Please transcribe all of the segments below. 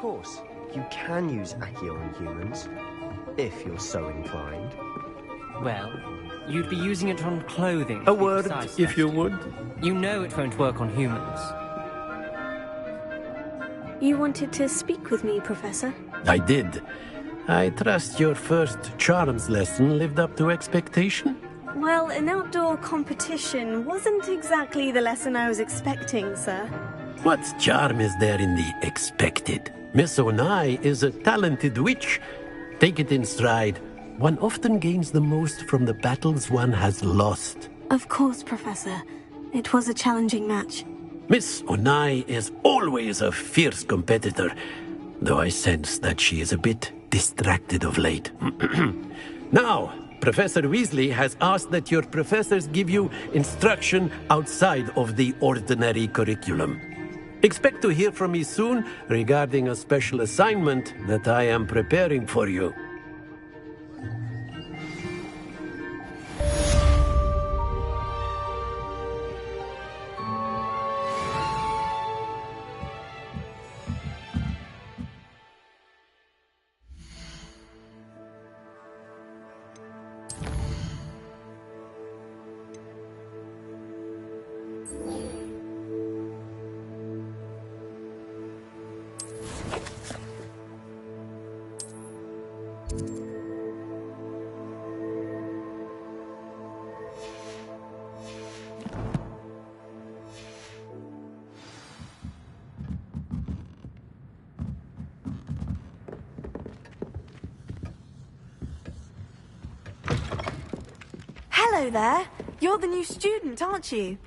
course. You can use Accio on humans, if you're so inclined. Well, you'd be using it on clothing. A word, if you would. You know it won't work on humans. You wanted to speak with me, Professor? I did. I trust your first charms lesson lived up to expectation? Well, an outdoor competition wasn't exactly the lesson I was expecting, sir. What charm is there in the expected? Miss Onai is a talented witch. Take it in stride. One often gains the most from the battles one has lost. Of course, Professor. It was a challenging match. Miss Onai is always a fierce competitor, though I sense that she is a bit distracted of late. Now, Professor Weasley has asked that your professors give you instruction outside of the ordinary curriculum. Expect to hear from me soon regarding a special assignment that I am preparing for you. Hello there. You're the new student, aren't you?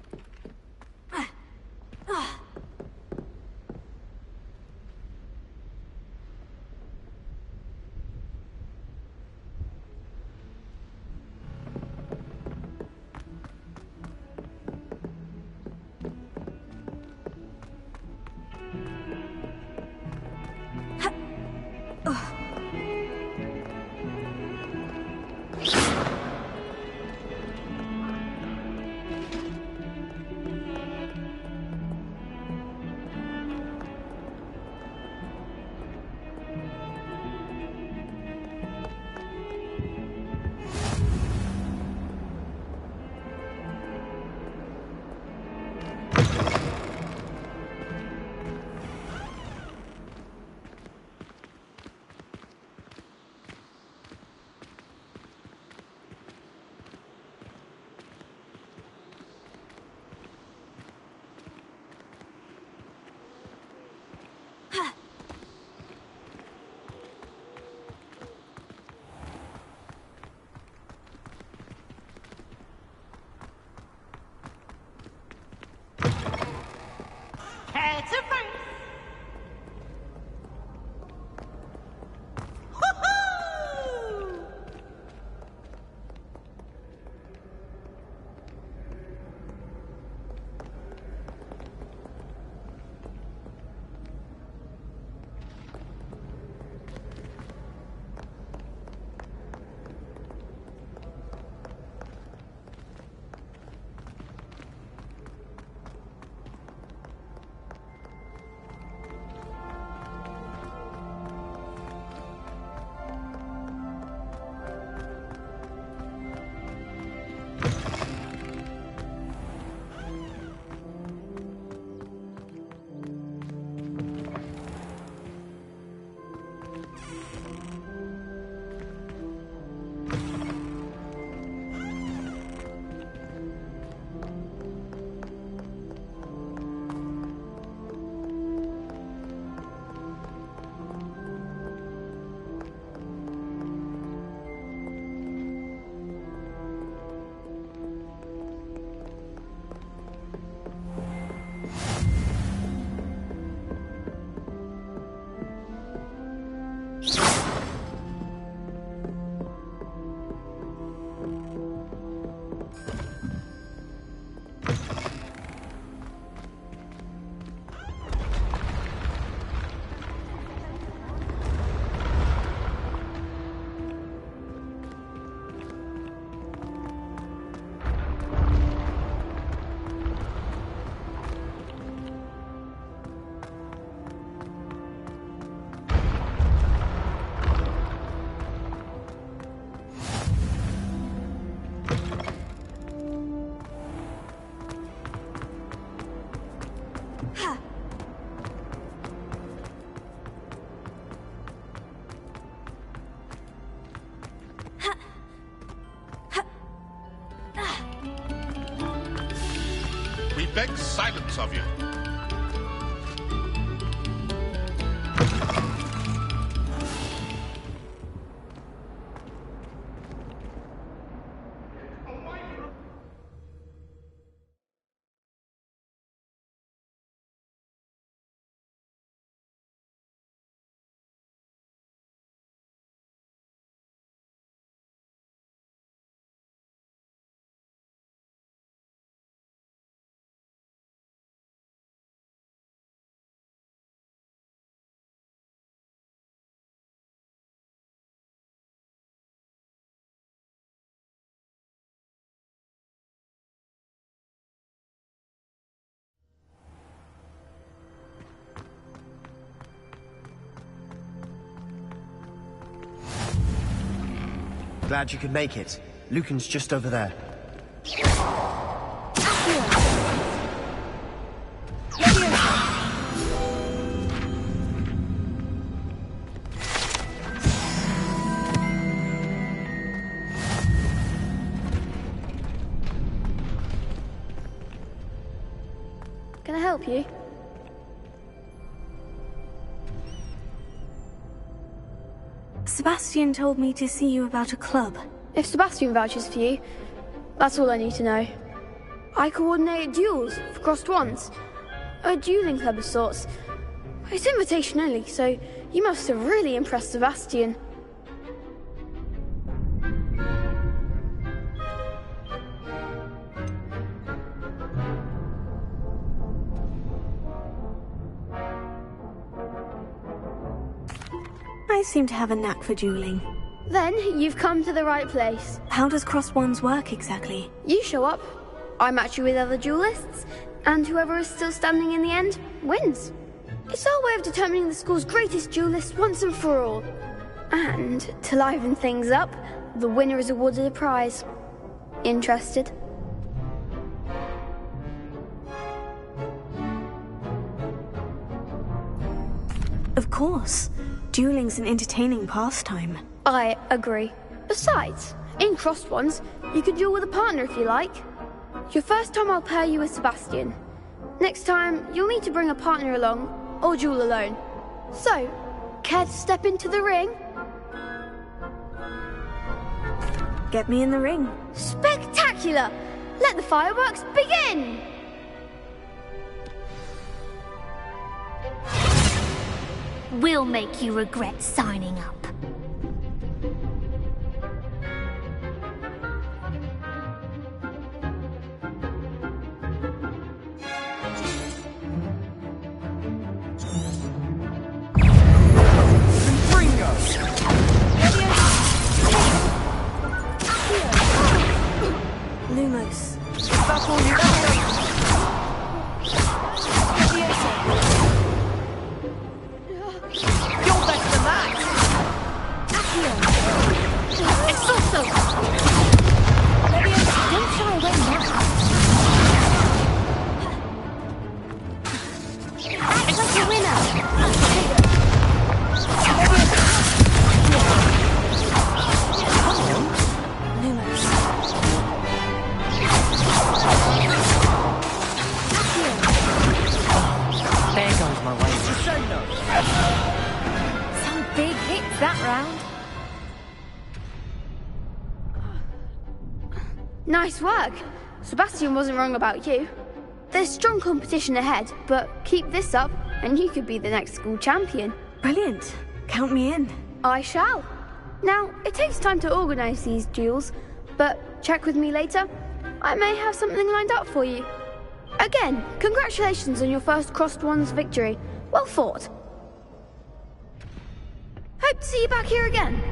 beg silence of you. Glad you could make it. Lucan's just over there. Can I help you? Sebastian told me to see you about a club. If Sebastian vouches for you, that's all I need to know. I coordinate duels for crossed ones. A dueling club of sorts. It's invitation only, so you must have really impressed Sebastian. I seem to have a knack for dueling. Then you've come to the right place. How does crossed ones work exactly? You show up, I match you with other duelists, and whoever is still standing in the end wins. It's our way of determining the school's greatest duelist once and for all. And to liven things up, the winner is awarded a prize. Interested? Of course. Dueling's an entertaining pastime. I agree. Besides, in crossed ones, you could duel with a partner if you like. Your first time I'll pair you with Sebastian. Next time, you'll need to bring a partner along, or duel alone. So, care to step into the ring? Get me in the ring. Spectacular! Let the fireworks begin! We'll make you regret signing up. Lumos. Some big hits that round. Nice work. Sebastian wasn't wrong about you. There's strong competition ahead, but keep this up and you could be the next school champion. Brilliant. Count me in. I shall. Now, it takes time to organise these duels, but check with me later. I may have something lined up for you. Again, congratulations on your first crossed ones victory. Well fought. Hope to see you back here again.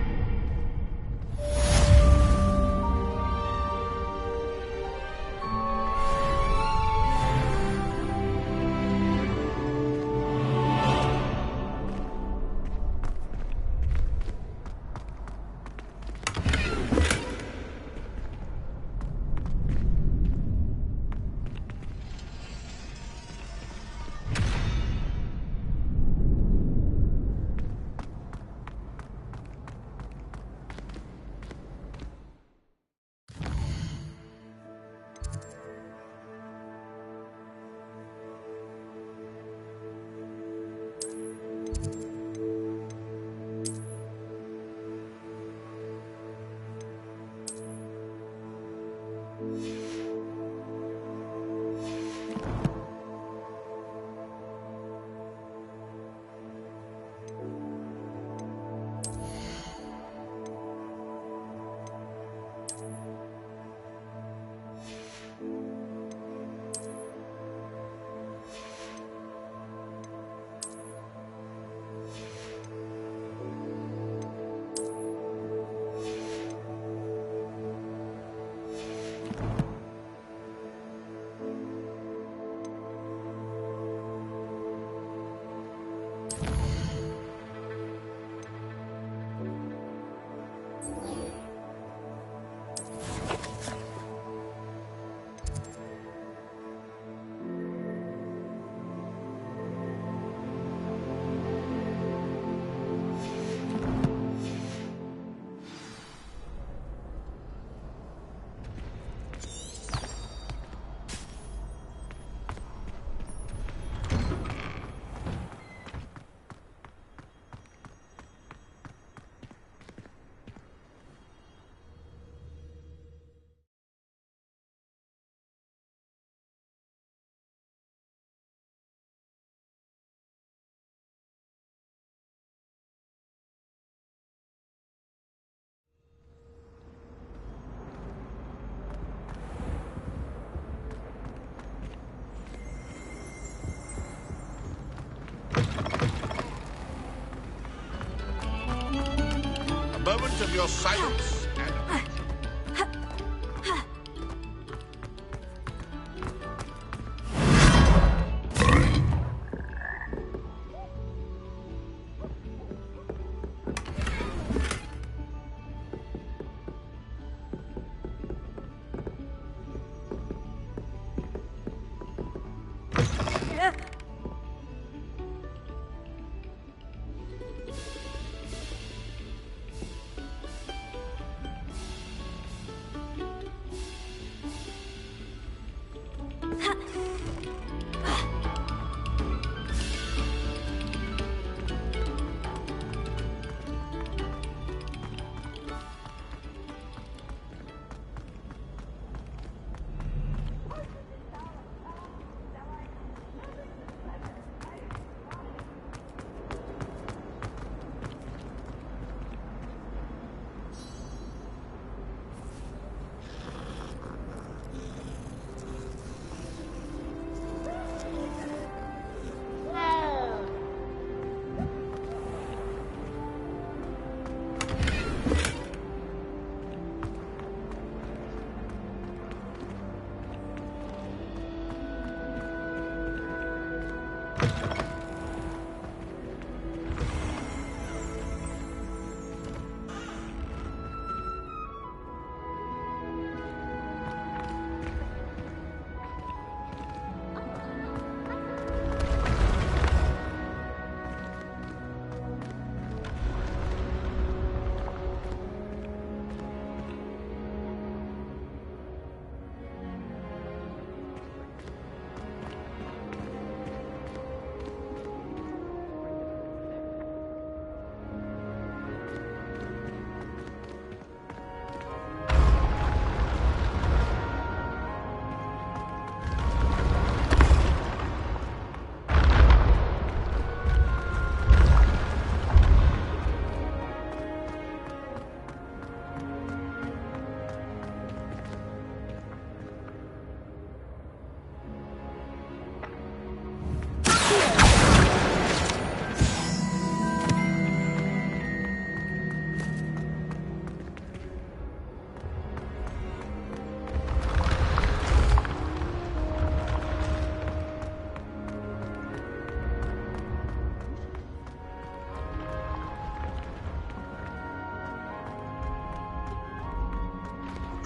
Moment of your silence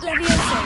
and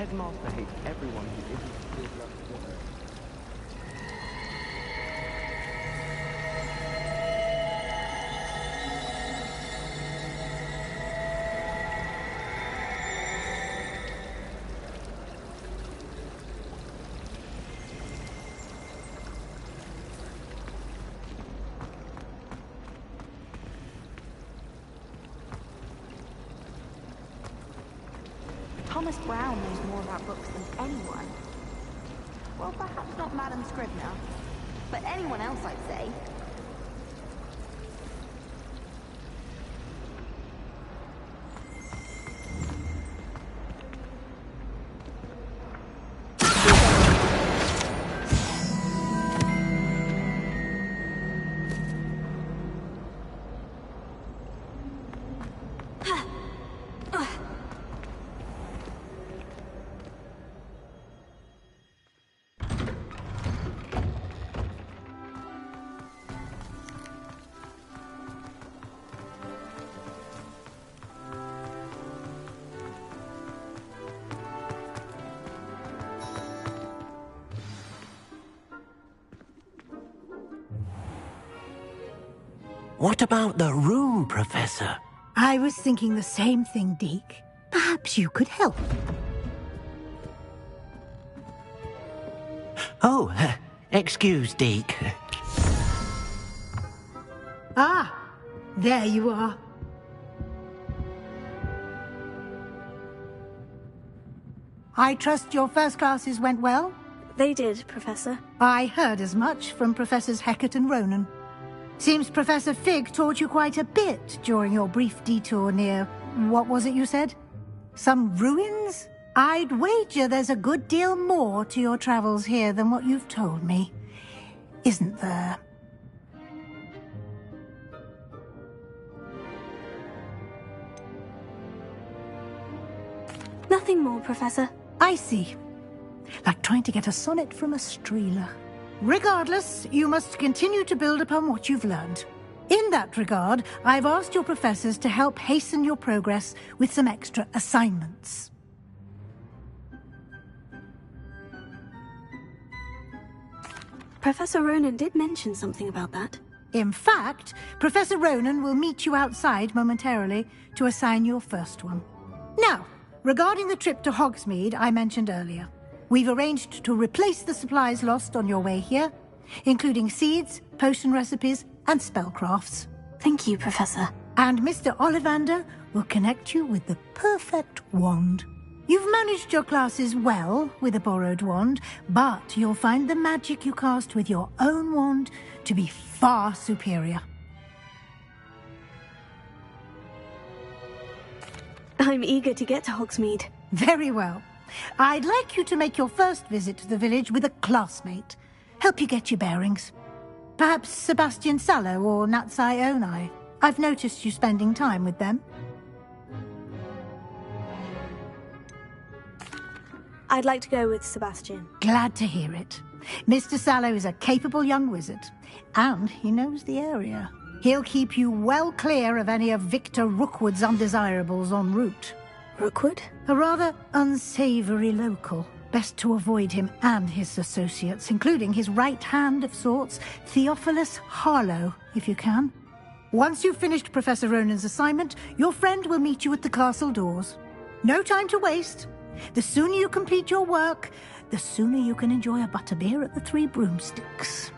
headmaster hates everyone who isn't his love together. Thomas Brown knows more about books than anyone. Well, perhaps not Madam Scribner, but anyone else, I'd say. What about the room, Professor? I was thinking the same thing, Deke. Perhaps you could help. Oh, excuse, Deke. Ah, there you are. I trust your first classes went well? They did, Professor. I heard as much from Professors Hecat and Ronan. Seems Professor Fig taught you quite a bit during your brief detour near... what was it you said? Some ruins? I'd wager there's a good deal more to your travels here than what you've told me. Isn't there? Nothing more, Professor. I see. Like trying to get a sonnet from a streeler. Regardless, you must continue to build upon what you've learned. In that regard, I've asked your professors to help hasten your progress with some extra assignments. Professor Ronan did mention something about that. In fact, Professor Ronan will meet you outside momentarily to assign your first one. Now, regarding the trip to Hogsmeade I mentioned earlier, we've arranged to replace the supplies lost on your way here, including seeds, potion recipes, and spellcrafts. Thank you, Professor. And Mr. Ollivander will connect you with the perfect wand. You've managed your classes well with a borrowed wand, but you'll find the magic you cast with your own wand to be far superior. I'm eager to get to Hogsmeade. Very well. I'd like you to make your first visit to the village with a classmate. Help you get your bearings. Perhaps Sebastian Sallow or Natsai Onai. I've noticed you spending time with them. I'd like to go with Sebastian. Glad to hear it. Mr. Sallow is a capable young wizard, and he knows the area. He'll keep you well clear of any of Victor Rookwood's undesirables en route. Rookwood? A rather unsavory local. Best to avoid him and his associates, including his right hand of sorts, Theophilus Harlow, if you can. Once you've finished Professor Ronan's assignment, your friend will meet you at the castle doors. No time to waste. The sooner you complete your work, the sooner you can enjoy a butterbeer at the Three Broomsticks.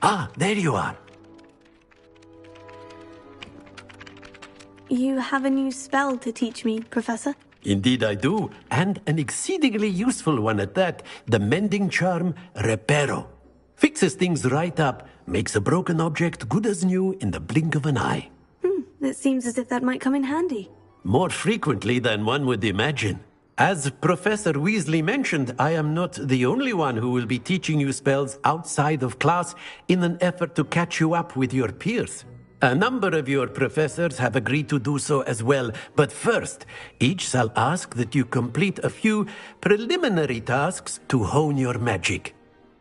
Ah, there you are. You have a new spell to teach me, Professor? Indeed I do, and an exceedingly useful one at that. The mending charm, Reparo. Fixes things right up, makes a broken object good as new in the blink of an eye. It seems as if that might come in handy. More frequently than one would imagine. As Professor Weasley mentioned, I am not the only one who will be teaching you spells outside of class in an effort to catch you up with your peers. A number of your professors have agreed to do so as well, but first, each shall ask that you complete a few preliminary tasks to hone your magic.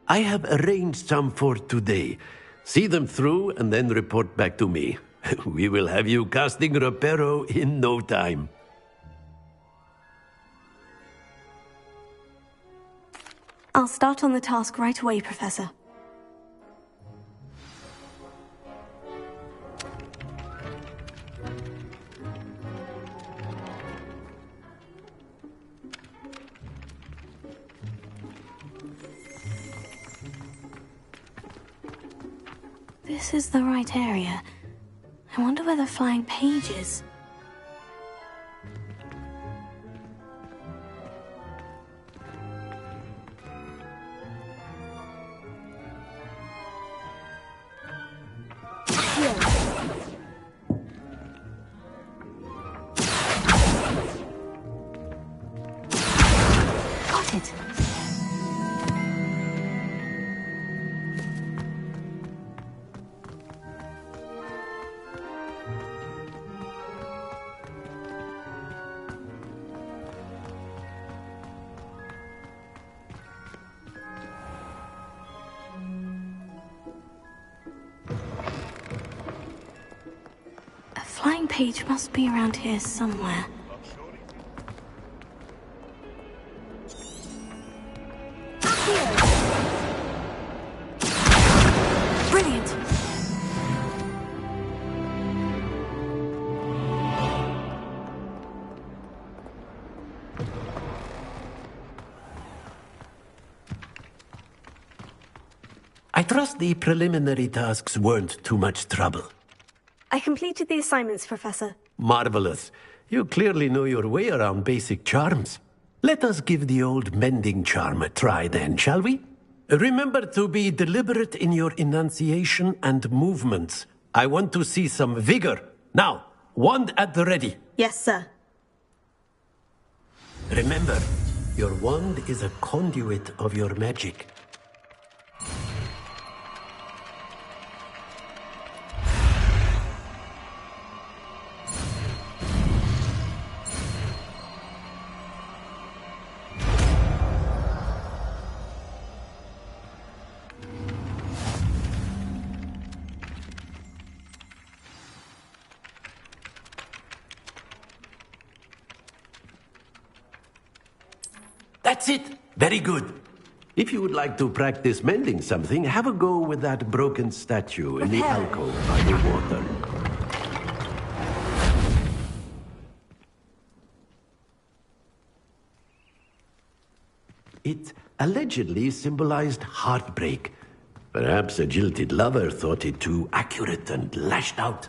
I have arranged some for today. See them through and then report back to me. We will have you casting Reparo in no time. I'll start on the task right away, Professor. This is the right area. I wonder where the flying page is. Got it. A flying page must be around here somewhere. Brilliant! I trust the preliminary tasks weren't too much trouble. I completed the assignments, Professor. Marvelous. You clearly know your way around basic charms. Let us give the old mending charm a try then, shall we? Remember to be deliberate in your enunciation and movements. I want to see some vigor. Now, wand at the ready. Yes, sir. Remember, your wand is a conduit of your magic. That's it. Very good. If you would like to practice mending something, have a go with that broken statue in the alcove by the water. It allegedly symbolized heartbreak. Perhaps a jilted lover thought it too accurate and lashed out.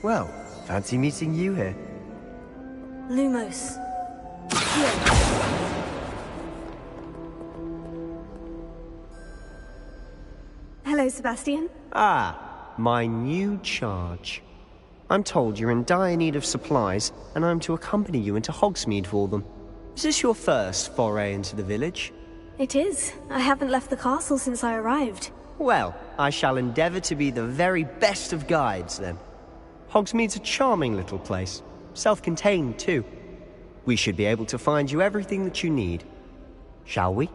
Well, fancy meeting you here. Lumos. Here. Hello, Sebastian. Ah, my new charge. I'm told you're in dire need of supplies, and I'm to accompany you into Hogsmeade for them. Is this your first foray into the village? It is. I haven't left the castle since I arrived. Well, I shall endeavour to be the very best of guides, then. Hogsmeade's a charming little place. Self-contained, too. We should be able to find you everything that you need. Shall we?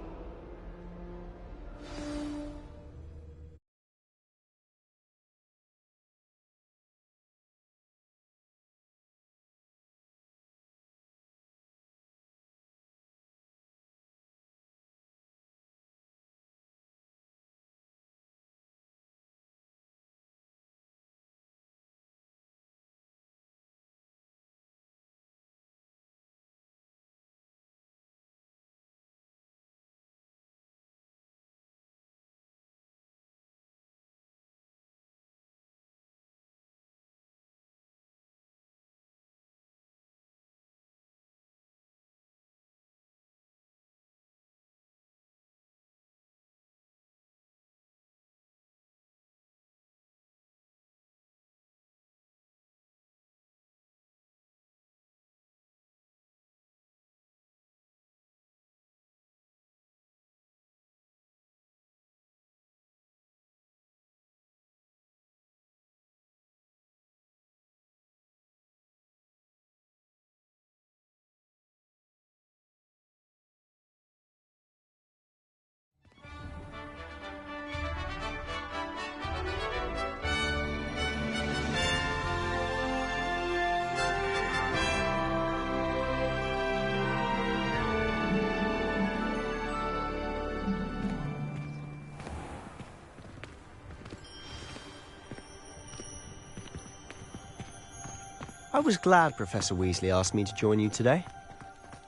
I was glad Professor Weasley asked me to join you today.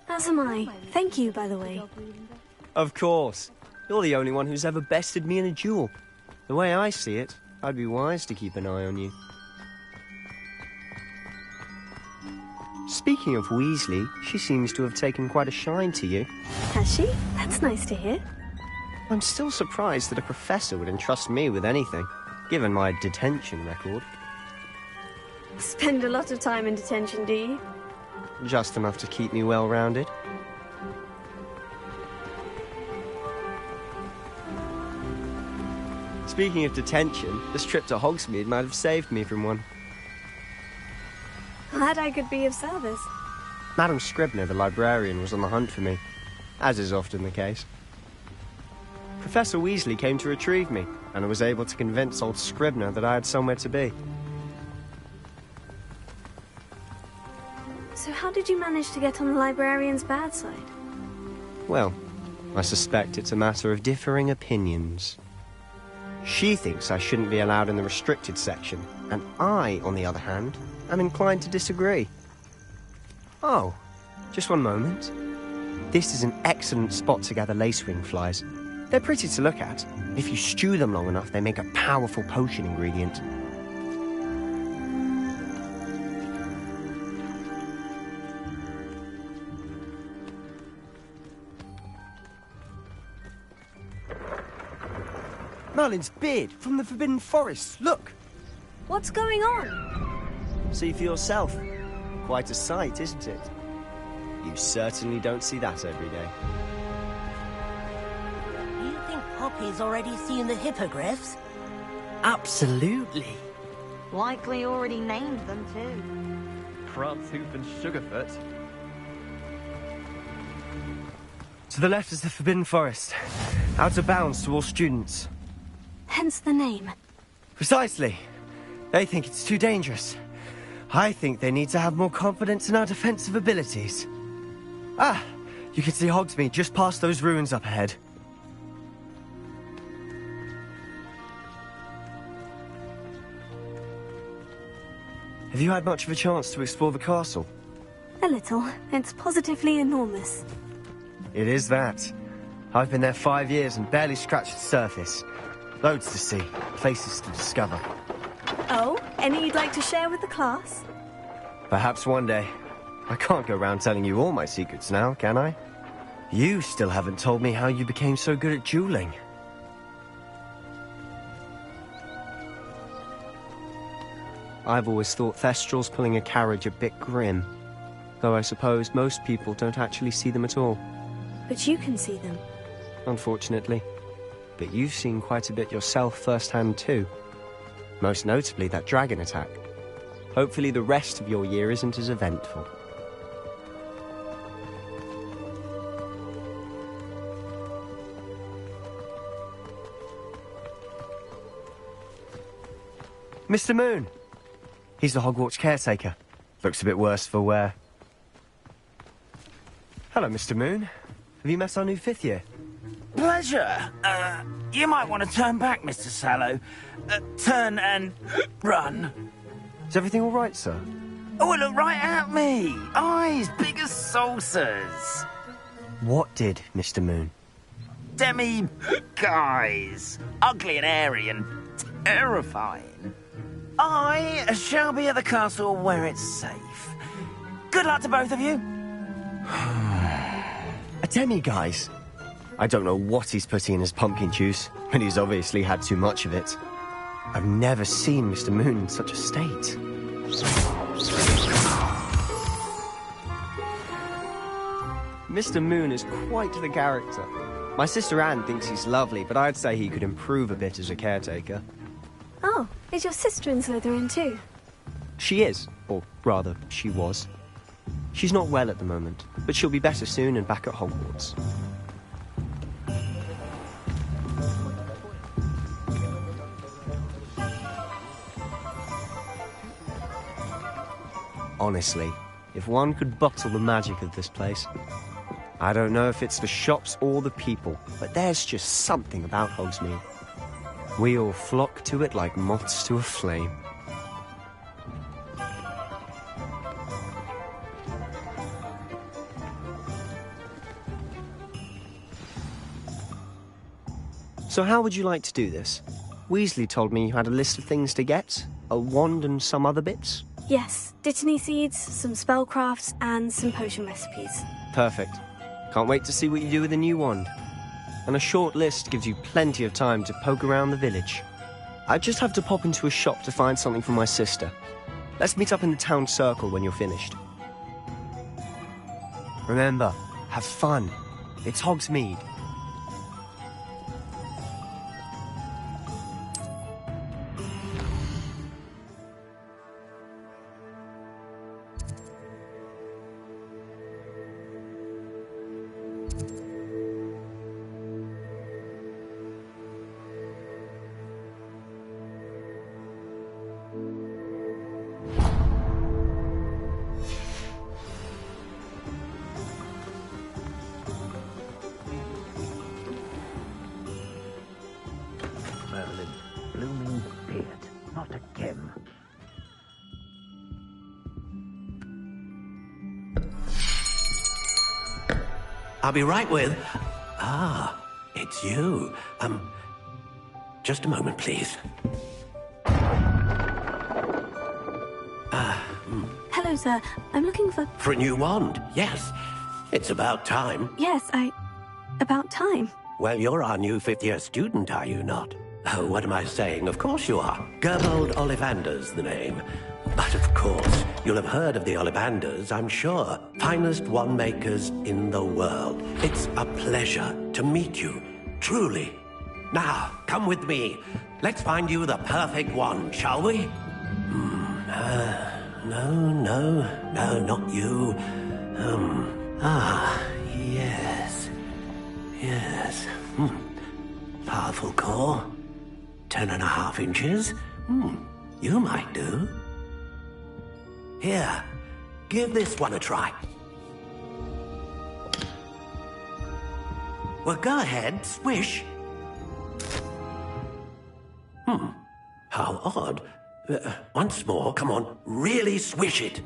As am I. Thank you, by the way. Of course. You're the only one who's ever bested me in a duel. The way I see it, I'd be wise to keep an eye on you. Speaking of Weasley, she seems to have taken quite a shine to you. Has she? That's nice to hear. I'm still surprised that a professor would entrust me with anything, given my detention record. Spend a lot of time in detention, do you? Just enough to keep me well-rounded. Speaking of detention, this trip to Hogsmeade might have saved me from one. Glad I could be of service. Madam Scribner, the librarian, was on the hunt for me, as is often the case. Professor Weasley came to retrieve me, and I was able to convince old Scribner that I had somewhere to be. So how did you manage to get on the librarian's bad side? Well, I suspect it's a matter of differing opinions. She thinks I shouldn't be allowed in the restricted section, and I, on the other hand, am inclined to disagree. Oh, just one moment. This is an excellent spot to gather lacewing flies. They're pretty to look at. If you stew them long enough, they make a powerful potion ingredient. Merlin's beard from the Forbidden Forest. Look! What's going on? See for yourself. Quite a sight, isn't it? You certainly don't see that every day. You think Poppy's already seen the hippogriffs? Absolutely. Likely already named them too. Prancehoof and Sugarfoot. To the left is the Forbidden Forest. Out of bounds to all students. Hence the name. Precisely. They think it's too dangerous. I think they need to have more confidence in our defensive abilities. Ah, you can see Hogsmeade just past those ruins up ahead. Have you had much of a chance to explore the castle? A little. It's positively enormous. It is that. I've been there 5 years and barely scratched the surface. Loads to see, places to discover. Oh, any you'd like to share with the class? Perhaps one day. I can't go around telling you all my secrets now, can I? You still haven't told me how you became so good at dueling. I've always thought Thestrals pulling a carriage a bit grim. Though I suppose most people don't actually see them at all. But you can see them. Unfortunately. But you've seen quite a bit yourself firsthand too. Most notably that dragon attack. Hopefully the rest of your year isn't as eventful. Mr. Moon! He's the Hogwarts caretaker. Looks a bit worse for wear. Hello, Mr. Moon. Have you met our new 5th year? Pleasure. You might want to turn back, Mr. Sallow. Turn and run. Is everything all right, sir? Oh, look right at me. Eyes big as saucers. What did, Mr. Moon? Guys. Ugly and airy and terrifying. I shall be at the castle where it's safe. Good luck to both of you. A demi-guise? I don't know what he's putting in his pumpkin juice, but he's obviously had too much of it. I've never seen Mr. Moon in such a state. Mr. Moon is quite the character. My sister Anne thinks he's lovely, but I'd say he could improve a bit as a caretaker. Oh, is your sister in Slytherin too? She is, or rather, she was. She's not well at the moment, but she'll be better soon and back at Hogwarts. Honestly, if one could bottle the magic of this place. I don't know if it's the shops or the people, but there's just something about Hogsmeade. We all flock to it like moths to a flame. So how would you like to do this? Weasley told me you had a list of things to get, a wand and some other bits. Yes, Dittany seeds, some spellcrafts, and some potion recipes. Perfect. Can't wait to see what you do with the new wand. And a short list gives you plenty of time to poke around the village. I just have to pop into a shop to find something for my sister. Let's meet up in the town circle when you're finished. Remember, have fun. It's Hogsmeade. Blooming beard. Not again. I'll be right with... Ah, it's you. Just a moment, please. Hello, sir. I'm looking for... For a new wand, yes. It's about time. Yes, about time. Well, you're our new 5th-year student, are you not? Oh, what am I saying? Of course you are. Gerbold Ollivander's the name. But of course, you'll have heard of the Ollivanders, I'm sure. Finest wand makers in the world. It's a pleasure to meet you, truly. Now, come with me. Let's find you the perfect wand, shall we? No, not you. Yes. Powerful core. 10.5 inches. You might do. Here, give this one a try. Well, go ahead, swish. How odd. Once more, come on, really swish it.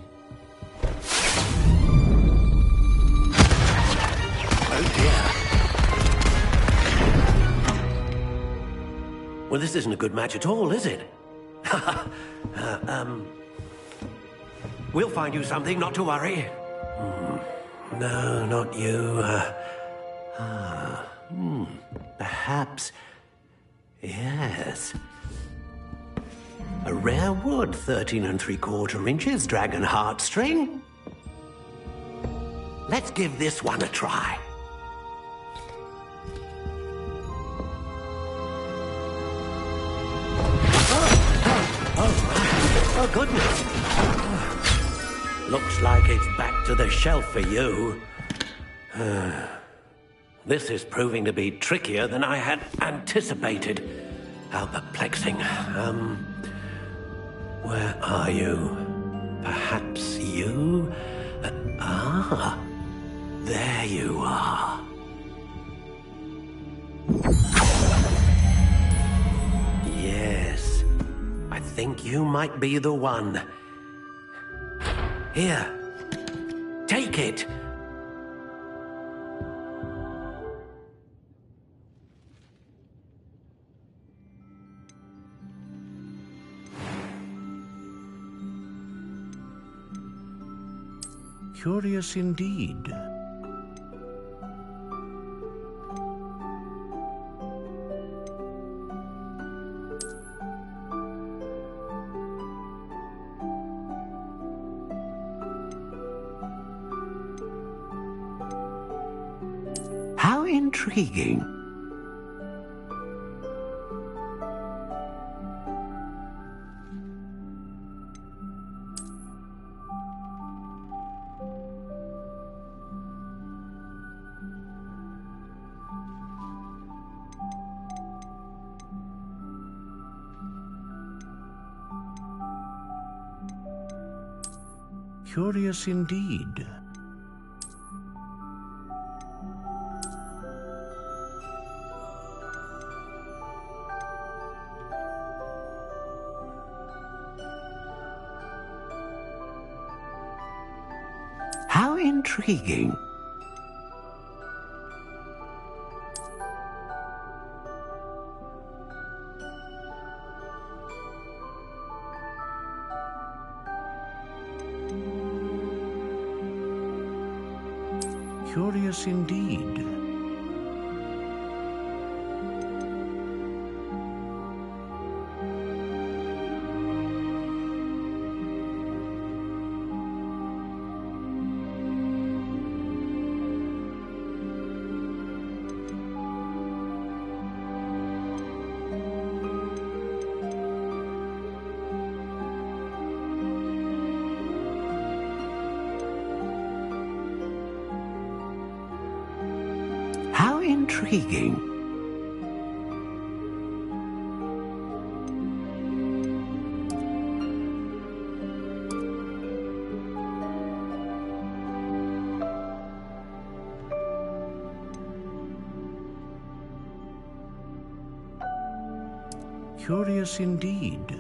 here. Well, this isn't a good match at all, is it? We'll find you something, not to worry. No, not you. Perhaps... Yes. A rare wood, 13 3/4 inches, dragon heartstring. Let's give this one a try. Oh, goodness. Looks like it's back to the shelf for you. This is proving to be trickier than I had anticipated. How perplexing. Where are you? Perhaps you? There you are. Yes. I think you might be the one. Here. Take it. Curious indeed. How intriguing. Curious indeed. How intriguing. Curious indeed. How intriguing. Curious indeed.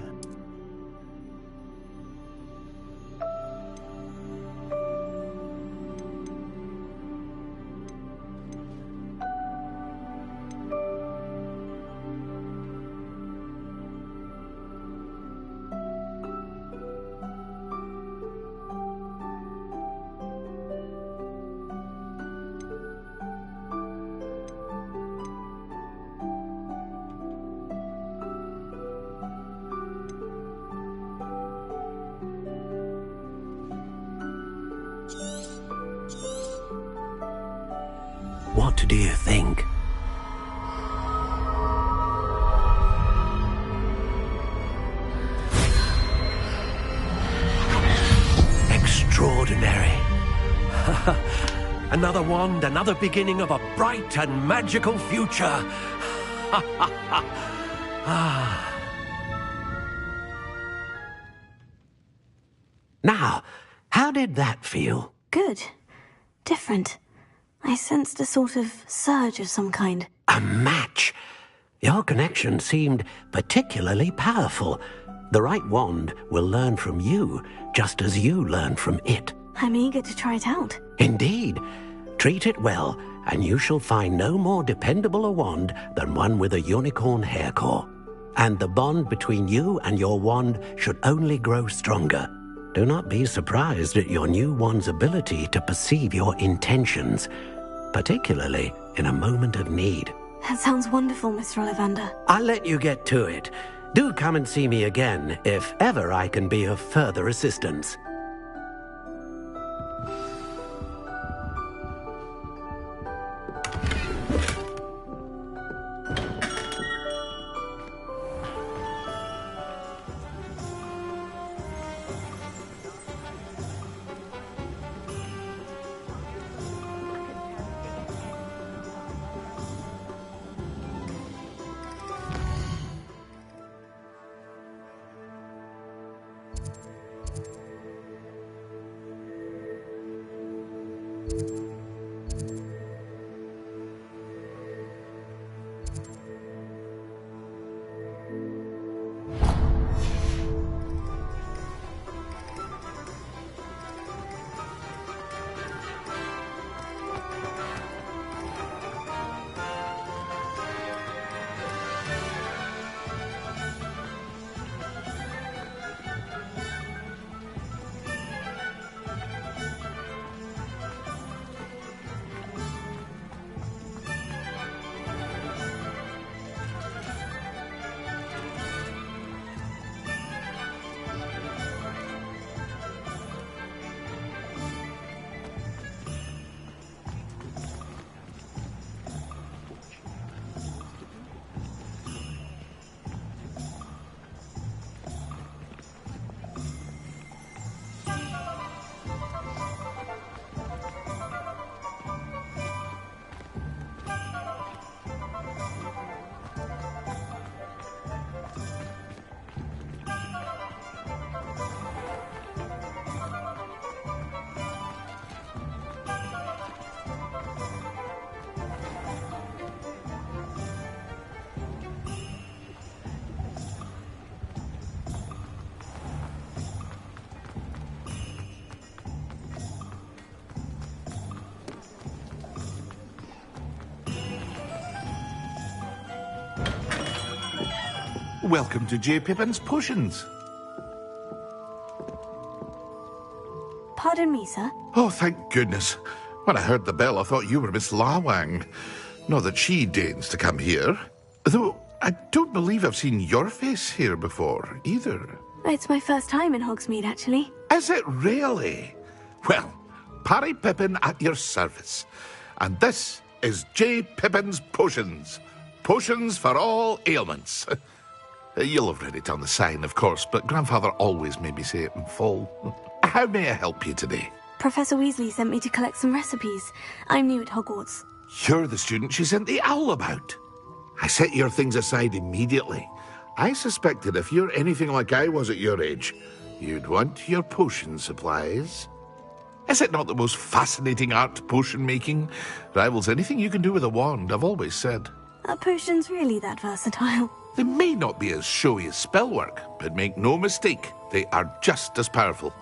What do you think? Extraordinary. Another wand, another beginning of a bright and magical future. Now, how did that feel? Good. Different. I sensed a sort of surge of some kind. A match. Your connection seemed particularly powerful. The right wand will learn from you, just as you learn from it. I'm eager to try it out. Indeed. Treat it well, and you shall find no more dependable a wand than one with a unicorn hair core. And the bond between you and your wand should only grow stronger. Do not be surprised at your new wand's ability to perceive your intentions, particularly in a moment of need. That sounds wonderful, Mr. Ollivander. I'll let you get to it. Do come and see me again if ever I can be of further assistance. Welcome to J. Pippin's Potions. Pardon me, sir. Oh, thank goodness. When I heard the bell, I thought you were Miss Lawang. Not that she deigns to come here. Though, I don't believe I've seen your face here before, either. It's my first time in Hogsmeade, actually. Is it really? Well, Parry Pippin at your service. And this is J. Pippin's Potions. Potions for all ailments. You'll have read it on the sign, of course, but Grandfather always made me say it in full. How may I help you today? Professor Weasley sent me to collect some recipes. I'm new at Hogwarts. You're the student she sent the owl about. I set your things aside immediately. I suspected if you're anything like I was at your age, you'd want your potion supplies. Is it not the most fascinating art, potion making? Rivals anything you can do with a wand, I've always said. Are potions really that versatile? They may not be as showy as spellwork, but make no mistake, they are just as powerful.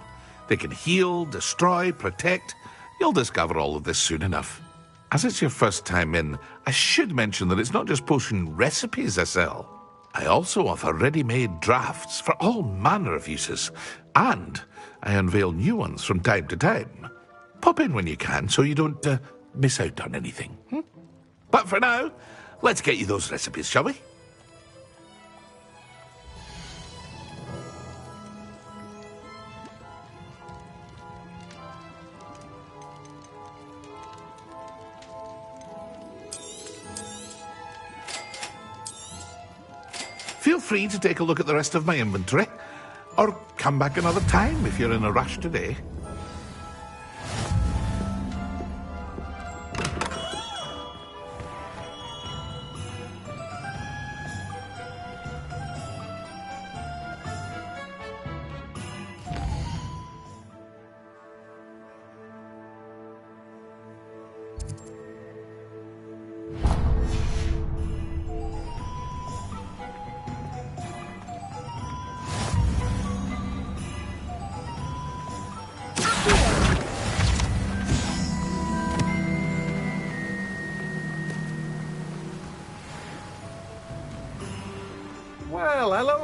They can heal, destroy, protect. You'll discover all of this soon enough. As it's your first time in, I should mention that it's not just potion recipes I sell. I also offer ready-made drafts for all manner of uses, and I unveil new ones from time to time. Pop in when you can so you don't miss out on anything. But for now, let's get you those recipes, shall we? Feel free to take a look at the rest of my inventory, or come back another time if you're in a rush today.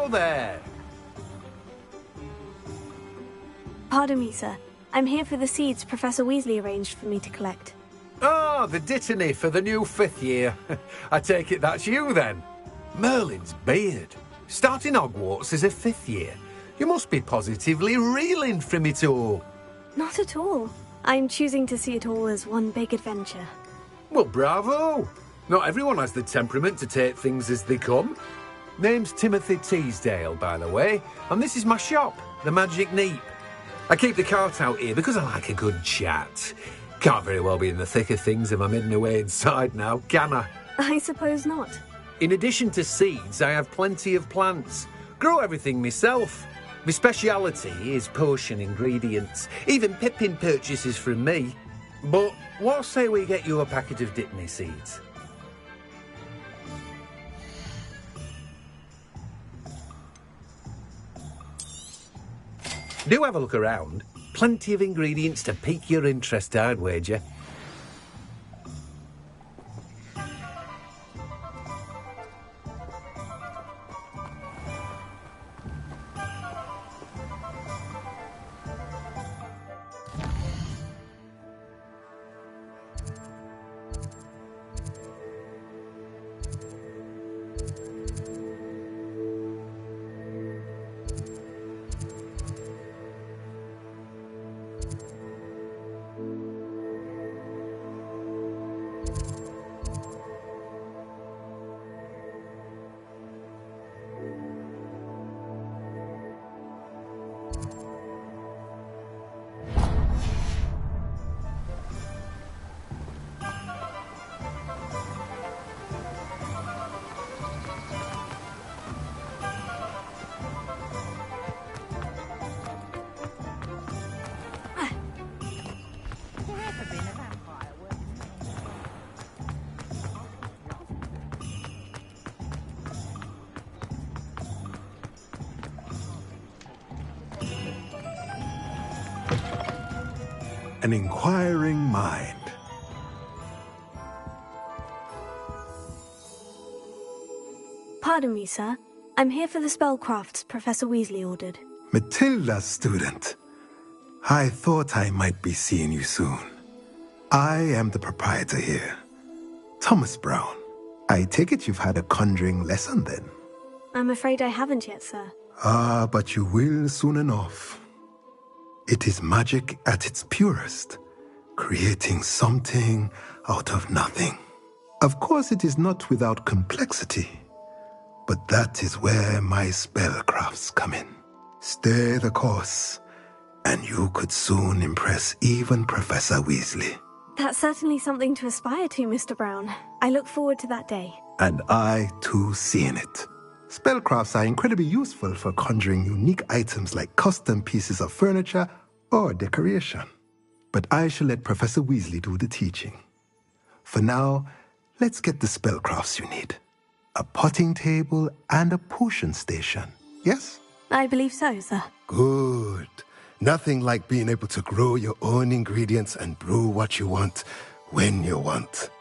Hello there. Pardon me, sir. I'm here for the seeds Professor Weasley arranged for me to collect. Oh, the dittany for the new 5th year. I take it that's you, then. Merlin's beard. Starting Hogwarts as a 5th year. You must be positively reeling from it all. Not at all. I'm choosing to see it all as one big adventure. Well, bravo. Not everyone has the temperament to take things as they come. Name's Timothy Teasdale, by the way, and this is my shop, the Magic Neep. I keep the cart out here because I like a good chat. Can't very well be in the thick of things if I'm hidden away inside now, can I? I suppose not. In addition to seeds, I have plenty of plants. Grow everything myself. My speciality is potion ingredients. Even Pippin purchases from me. But what say we get you a packet of Dittany seeds? Do have a look around. Plenty of ingredients to pique your interest, I'd wager. An inquiring mind. Pardon me, sir. I'm here for the spellcrafts Professor Weasley ordered. Matilda, student. I thought I might be seeing you soon. I am the proprietor here, Thomas Brown. I take it you've had a conjuring lesson then? I'm afraid I haven't yet, sir. Ah, but you will soon enough. It is magic at its purest, creating something out of nothing. Of course, it is not without complexity, but that is where my spellcrafts come in. Stay the course, and you could soon impress even Professor Weasley. That's certainly something to aspire to, Mr. Brown. I look forward to that day. And I, too, seeing it. Spellcrafts are incredibly useful for conjuring unique items like custom pieces of furniture or decoration. But I shall let Professor Weasley do the teaching. For now, let's get the spellcrafts you need. A potting table and a potion station, yes? I believe so, sir. Good. Nothing like being able to grow your own ingredients and brew what you want when you want.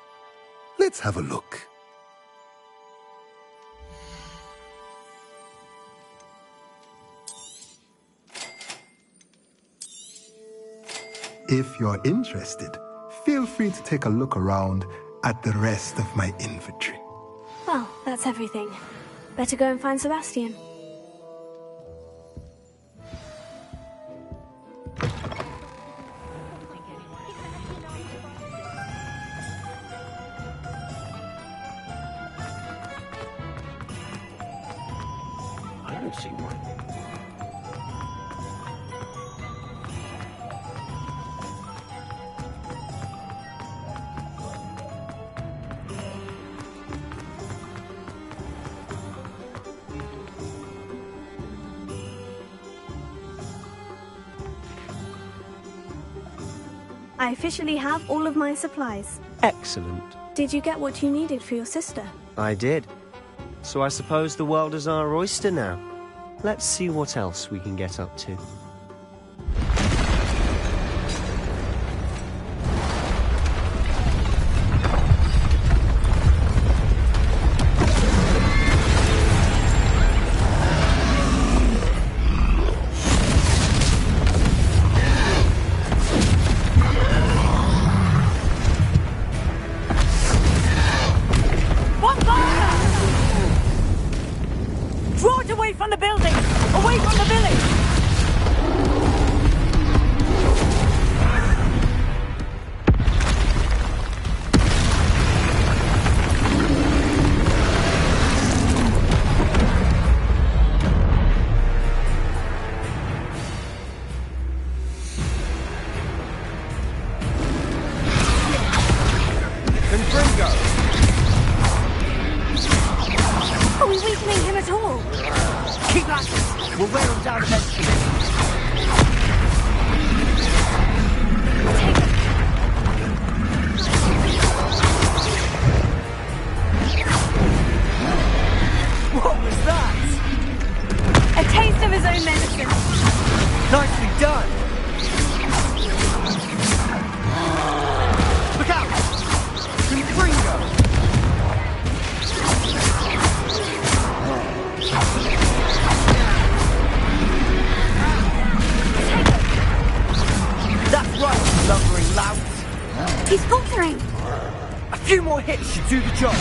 Let's have a look. If you're interested, feel free to take a look around at the rest of my inventory. Well, that's everything. Better go and find Sebastian. I don't see one. I officially have all of my supplies. Excellent. Did you get what you needed for your sister? I did. So I suppose the world is our oyster now. Let's see what else we can get up to. He's faltering! A few more hits should do the job.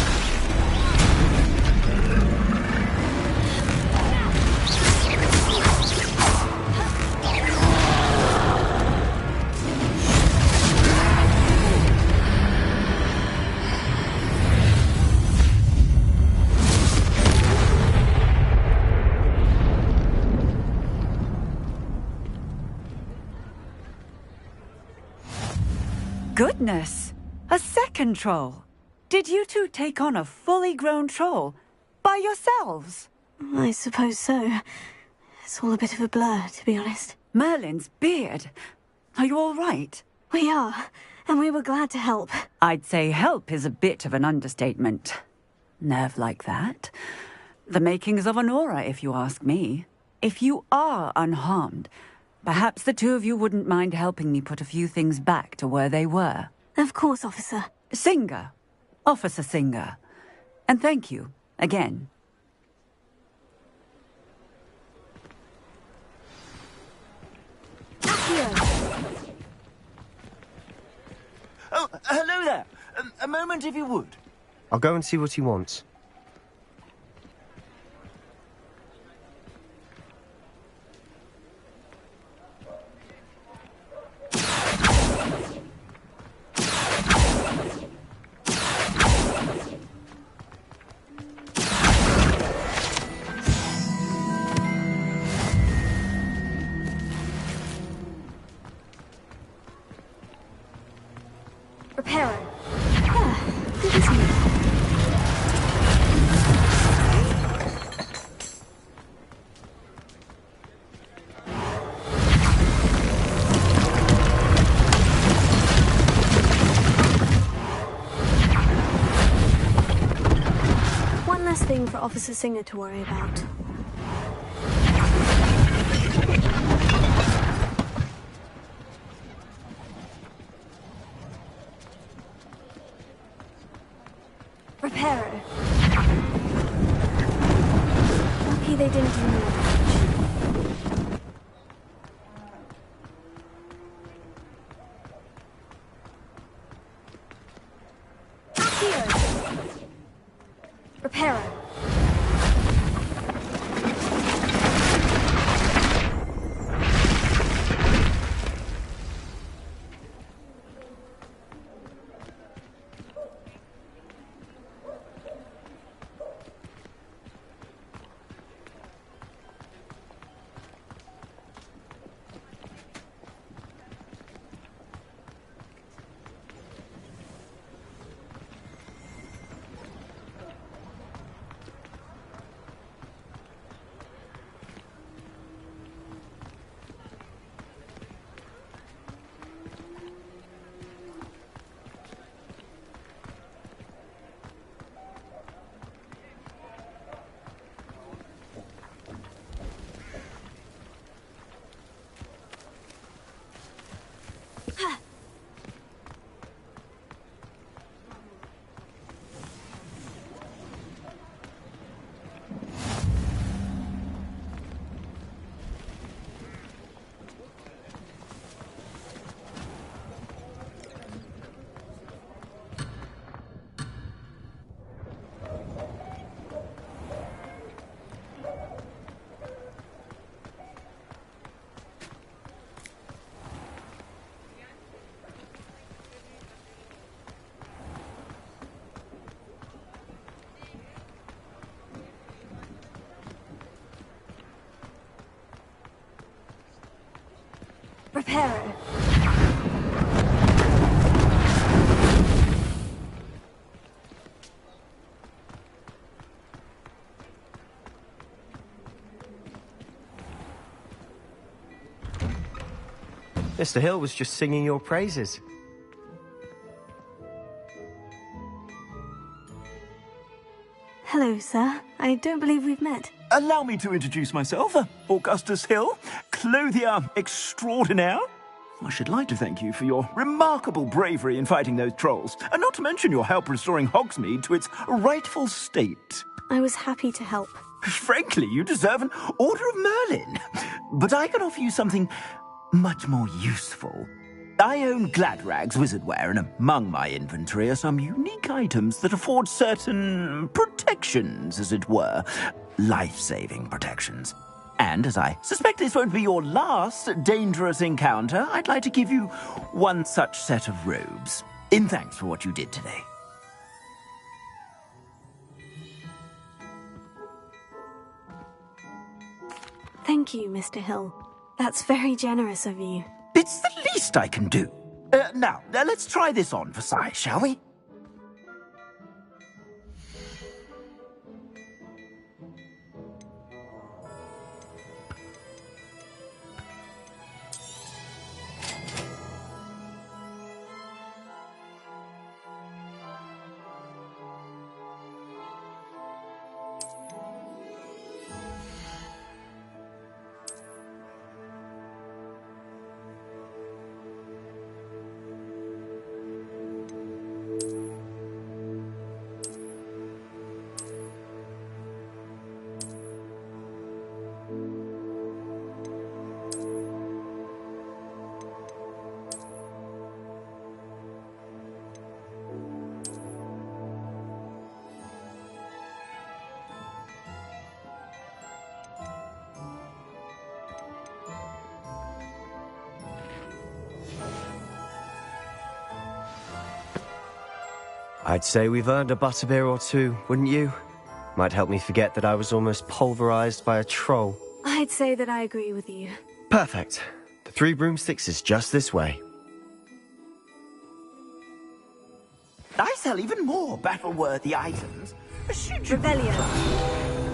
Goodness! A second troll! Did you two take on a fully grown troll? By yourselves? I suppose so. It's all a bit of a blur, to be honest. Merlin's beard. Are you all right? We are, and we were glad to help. I'd say help is a bit of an understatement. Nerve like that. The makings of an aura, if you ask me. If you are unharmed, perhaps the two of you wouldn't mind helping me put a few things back to where they were. Of course, officer. Singer. Officer Singer. And thank you, again. Oh, hello there. A moment, if you would. I'll go and see what he wants. Repairer. Good as new. One less thing for Officer Singer to worry about. Repairer. Lucky they didn't do more damage. Here. Repairer. Repairer. Mr. Hill was just singing your praises. Hello, sir. I don't believe we've met. Allow me to introduce myself, Augustus Hill, clothier extraordinaire. I should like to thank you for your remarkable bravery in fighting those trolls, and not to mention your help restoring Hogsmeade to its rightful state. I was happy to help. Frankly, you deserve an Order of Merlin. But I can offer you something much more useful. I own Gladrag's wizardware, and among my inventory are some unique items that afford certain protections, as it were. Life-saving protections. And as I suspect this won't be your last dangerous encounter, I'd like to give you one such set of robes, in thanks for what you did today. Thank you, Mr. Hill. That's very generous of you. It's the least I can do. Now, let's try this on for size, shall we? I'd say we've earned a butterbeer or two, wouldn't you? Might help me forget that I was almost pulverized by a troll. I'd say that I agree with you. Perfect. The 3 broomsticks is just this way. I sell even more battle-worthy items. Should you... Rebellion.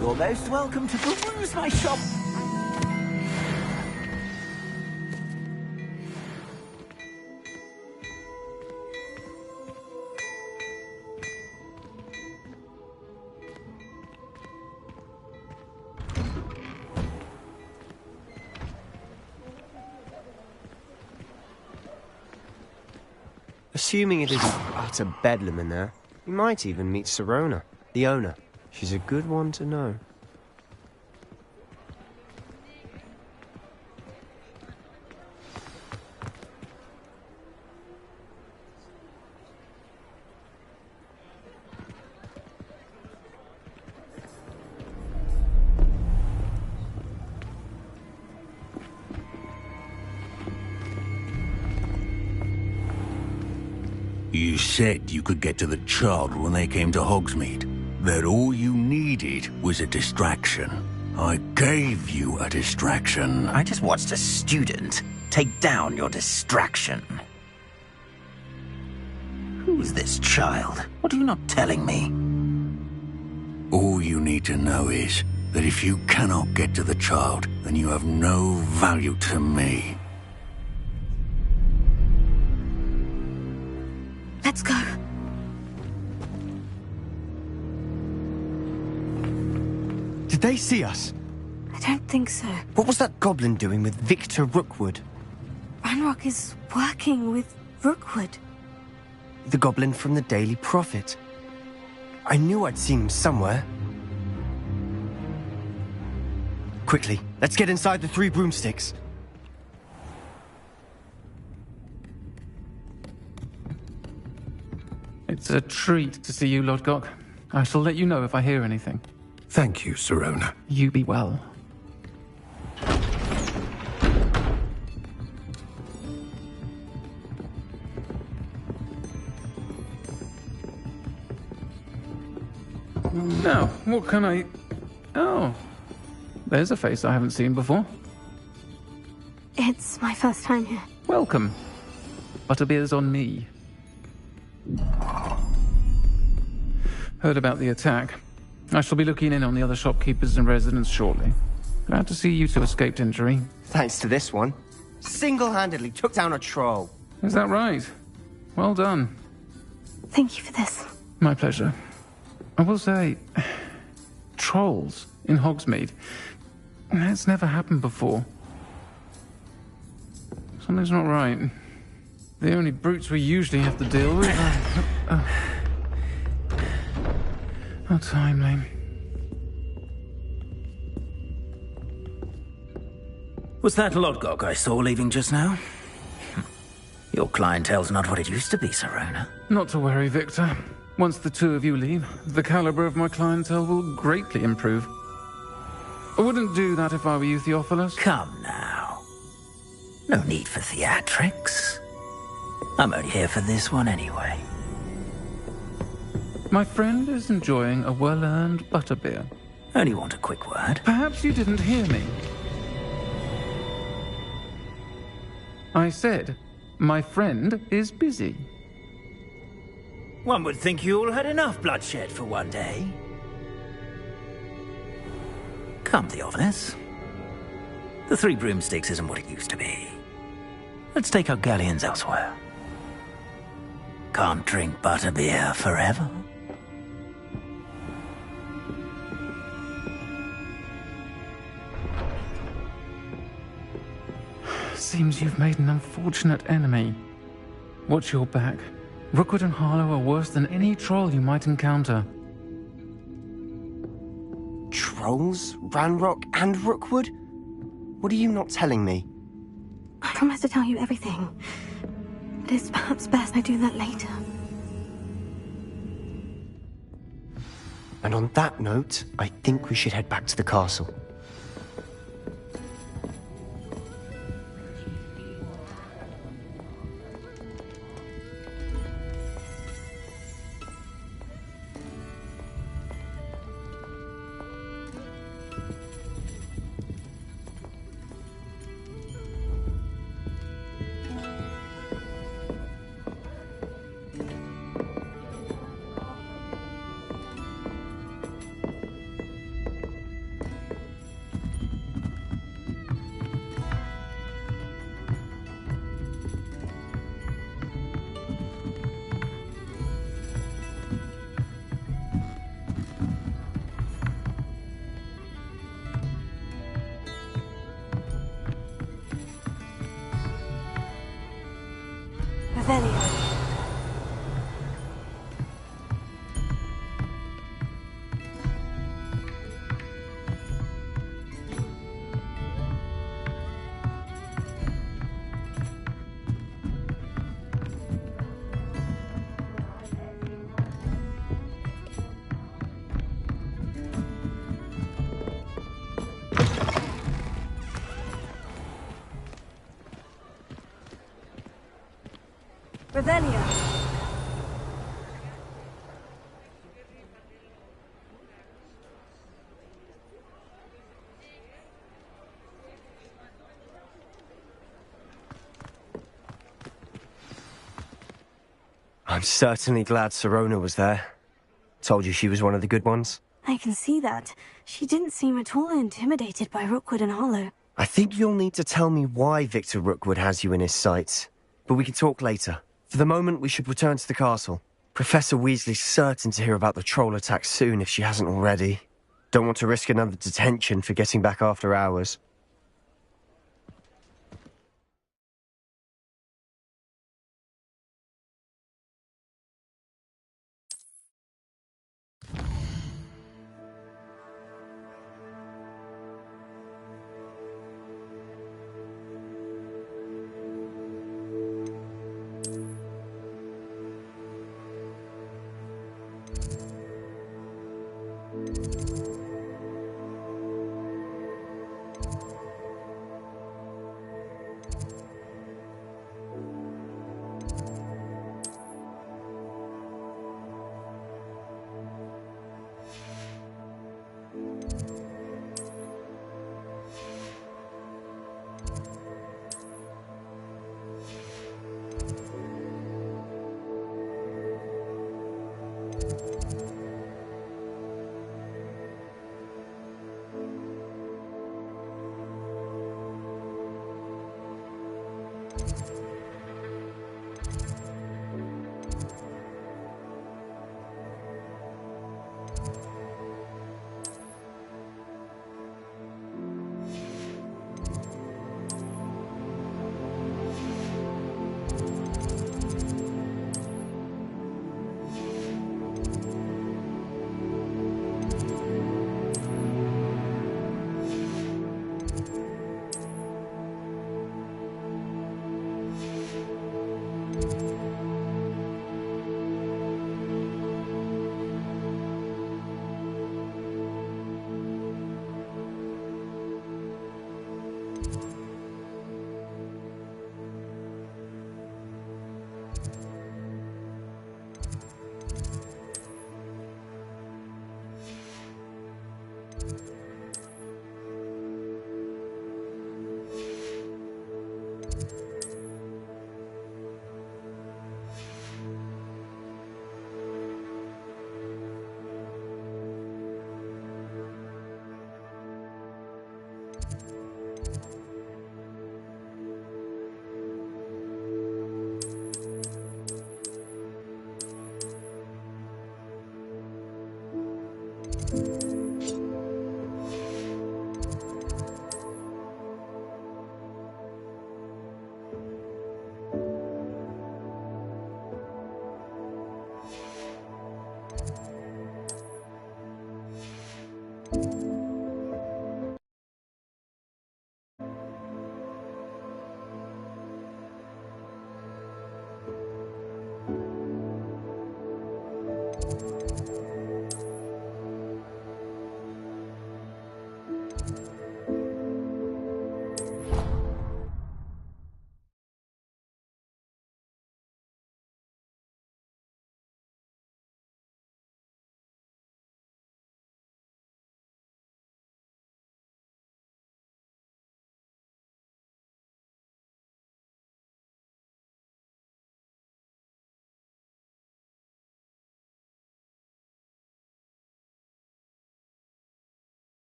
You're most welcome to peruse my shop. Assuming it is utter bedlam in there, you might even meet Sirona, the owner. She's a good one to know. You said you could get to the child when they came to Hogsmeade. That all you needed was a distraction. I gave you a distraction. I just watched a student take down your distraction. Who's this child? What are you not telling me? All you need to know is that if you cannot get to the child, then you have no value to me. Let's go. Did they see us? I don't think so. What was that goblin doing with Victor Rookwood? Ranrock is working with Rookwood. The goblin from the Daily Prophet. I knew I'd seen him somewhere. Quickly, let's get inside the 3 broomsticks. It's a treat to see you, Lodgok. I shall let you know if I hear anything. Thank you, Sirona. You be well. Now, what can I... Oh, there's a face I haven't seen before. It's my first time here. Welcome. Butterbeer's on me. Heard about the attack. I shall be looking in on the other shopkeepers and residents shortly. Glad to see you two escaped injury. Thanks to this one. Single-handedly took down a troll. Is that right? Well done. Thank you for this. My pleasure. I will say, trolls in Hogsmeade. That's never happened before. Something's not right. The only brutes we usually have to deal with. How timely. Was that Lodgok I saw leaving just now? Your clientele's not what it used to be, Sirona. Not to worry, Victor. Once the two of you leave, the caliber of my clientele will greatly improve. I wouldn't do that if I were you, Theophilus. Come now. No need for theatrics. I'm only here for this one anyway. My friend is enjoying a well-earned butterbeer. Only want a quick word. Perhaps you didn't hear me. I said, my friend is busy. One would think you all had enough bloodshed for one day. Come, Theophilus. The Three Broomsticks isn't what it used to be. Let's take our galleons elsewhere. Can't drink butterbeer forever. Seems you've made an unfortunate enemy. Watch your back. Rookwood and Harlow are worse than any troll you might encounter. Trolls? Ranrock and Rookwood? What are you not telling me? I promise to tell you everything. But it's perhaps best I do that later. And on that note, I think we should head back to the castle. Revelio. I'm certainly glad Sirona was there. Told you she was one of the good ones. I can see that. She didn't seem at all intimidated by Rookwood and Harlow. I think you'll need to tell me why Victor Rookwood has you in his sights. But we can talk later. For the moment, we should return to the castle. Professor Weasley's certain to hear about the troll attack soon if she hasn't already. Don't want to risk another detention for getting back after hours.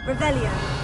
Revelio.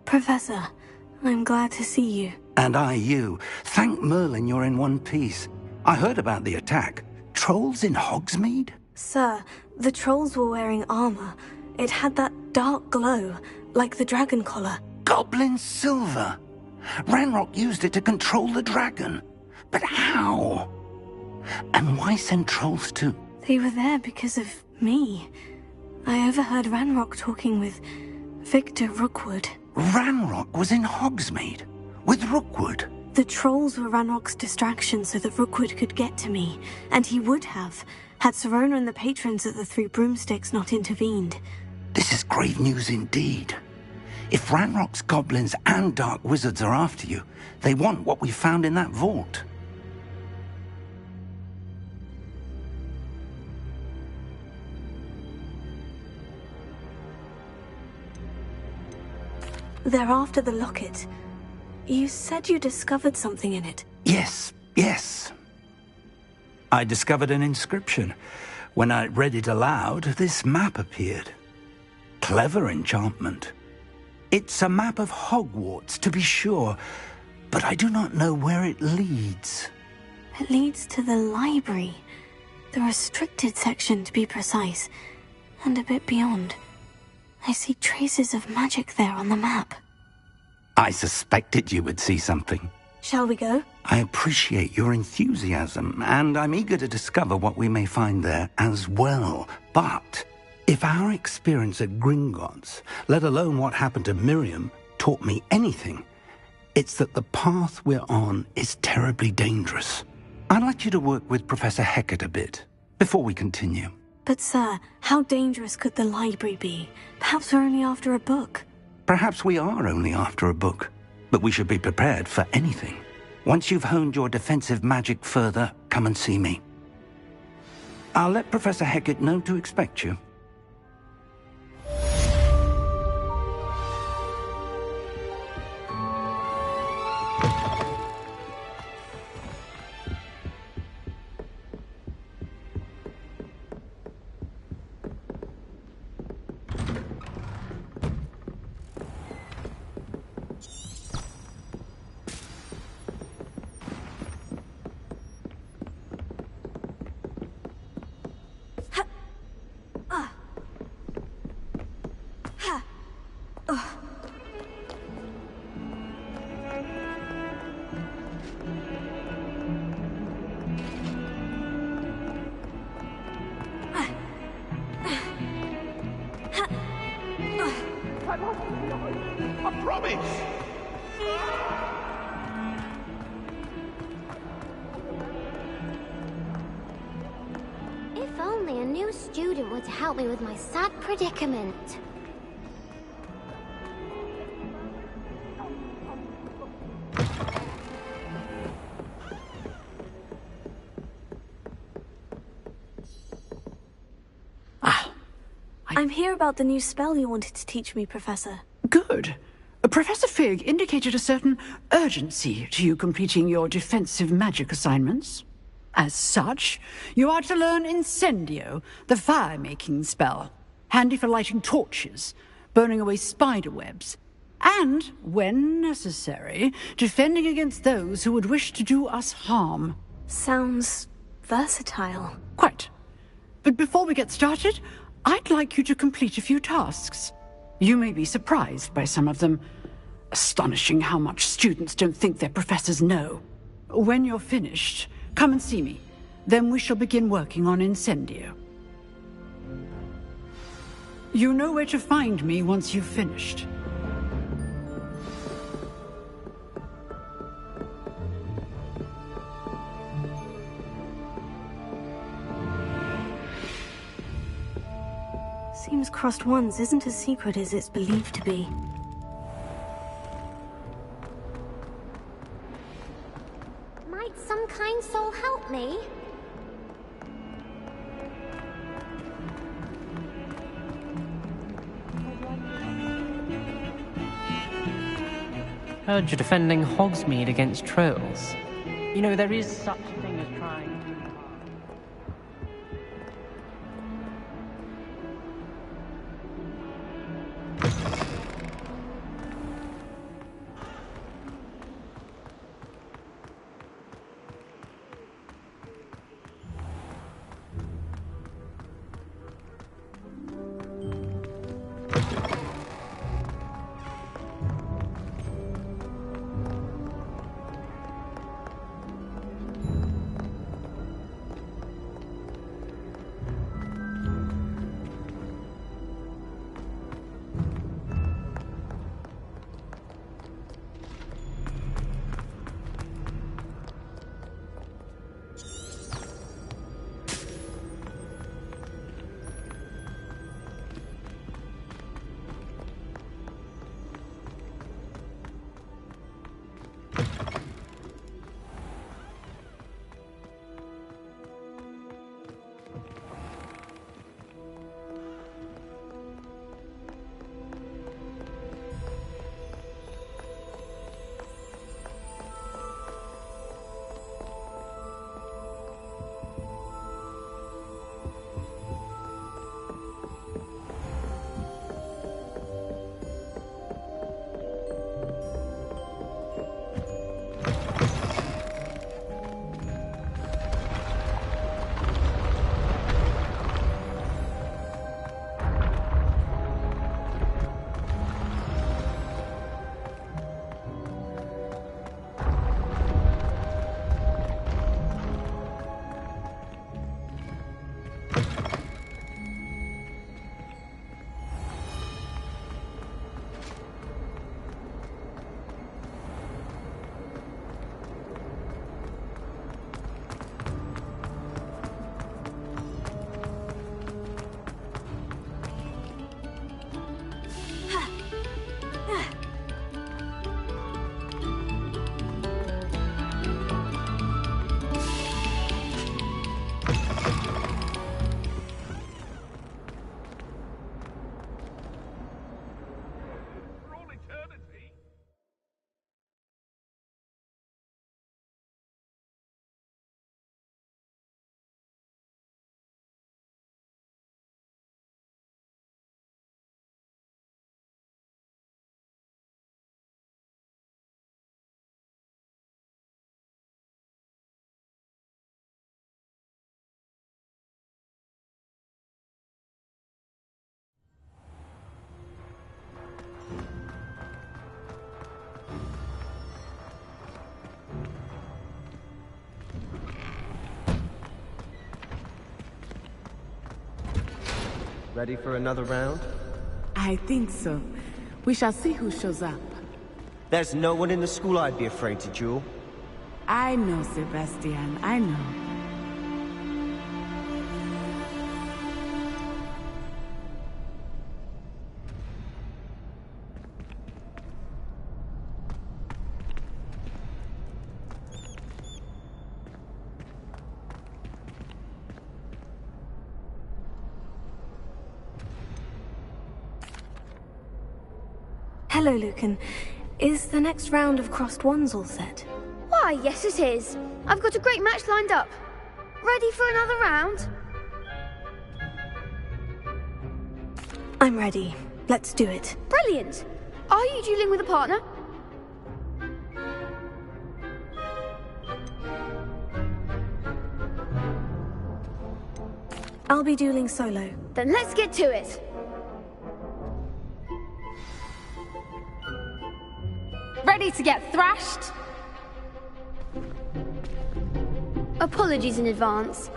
Professor, I'm glad to see you. And I you. Thank Merlin you're in one piece. I heard about the attack. Trolls in Hogsmeade? Sir, the trolls were wearing armor. It had that dark glow, like the dragon collar. Goblin silver! Ranrock used it to control the dragon. But how? And why send trolls to... They were there because of me. I overheard Ranrock talking with Victor Rookwood. Ranrock was in Hogsmeade with Rookwood. The trolls were Ranrock's distraction so that Rookwood could get to me, and he would have, had Serona and the patrons at the Three Broomsticks not intervened. This is grave news indeed. If Ranrock's goblins and dark wizards are after you, they want what we found in that vault. They're after the locket. You said you discovered something in it. Yes. I discovered an inscription. When I read it aloud, this map appeared. Clever enchantment. It's a map of Hogwarts, to be sure, but I do not know where it leads. It leads to the library. The restricted section, to be precise. And a bit beyond. I see traces of magic there on the map. I suspected you would see something. Shall we go? I appreciate your enthusiasm, and I'm eager to discover what we may find there as well. But if our experience at Gringotts, let alone what happened to Miriam, taught me anything, it's that the path we're on is terribly dangerous. I'd like you to work with Professor Hecat a bit before we continue. But sir, how dangerous could the library be? Perhaps we're only after a book. Perhaps we are only after a book, but we should be prepared for anything. Once you've honed your defensive magic further, come and see me. I'll let Professor Hecat know to expect you. I promise! If only a new student were to help me with my sad predicament. I'm here about the new spell you wanted to teach me, Professor. Good. Professor Fig indicated a certain urgency to you completing your defensive magic assignments. As such, you are to learn Incendio, the fire-making spell, handy for lighting torches, burning away spider webs, and, when necessary, defending against those who would wish to do us harm. Sounds versatile. Quite. But before we get started, I'd like you to complete a few tasks. You may be surprised by some of them. Astonishing how much students don't think their professors know. When you're finished, come and see me. Then we shall begin working on Incendio. You know where to find me once you've finished. Seems Crossed Wands isn't as secret as it's believed to be. Might some kind soul help me? Heard you're defending Hogsmeade against trolls. You know, there is such a thing as trying to... Ready for another round? I think so. We shall see who shows up. There's no one in the school I'd be afraid to duel. I know, Sebastian, I know. Hello, Lucan. Is the next round of Crossed Wands all set? Why, yes it is. I've got a great match lined up. Ready for another round? I'm ready. Let's do it. Brilliant. Are you dueling with a partner? I'll be dueling solo. Then let's get to it. Ready to get thrashed? Apologies in advance.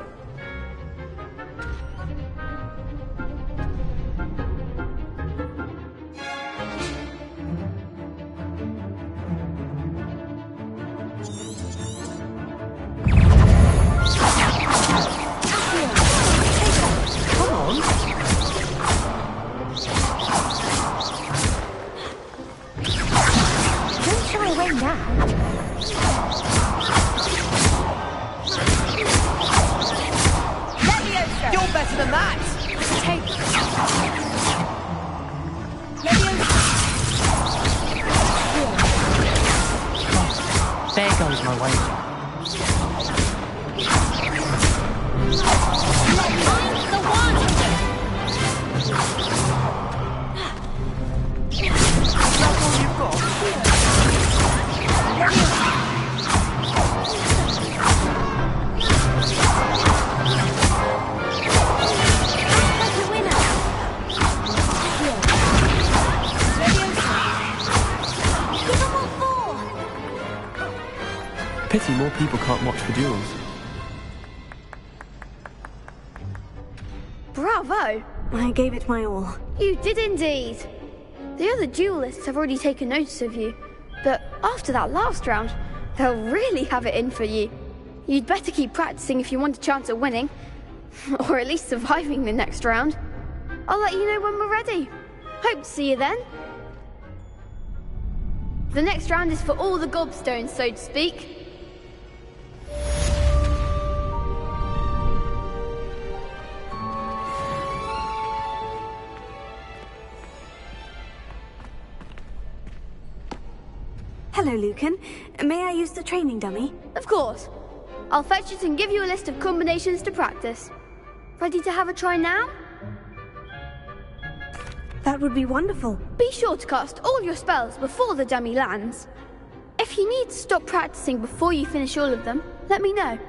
There goes my wager. Pity more people can't watch the duels. Bravo! I gave it my all. You did indeed. The other duelists have already taken notice of you, but after that last round, they'll really have it in for you. You'd better keep practicing if you want a chance at winning, or at least surviving the next round. I'll let you know when we're ready. Hope to see you then. The next round is for all the gobstones, so to speak. Hello, Lucan. May I use the training dummy? Of course. I'll fetch it and give you a list of combinations to practice. Ready to have a try now? That would be wonderful. Be sure to cast all your spells before the dummy lands. If you need to stop practicing before you finish all of them, let me know.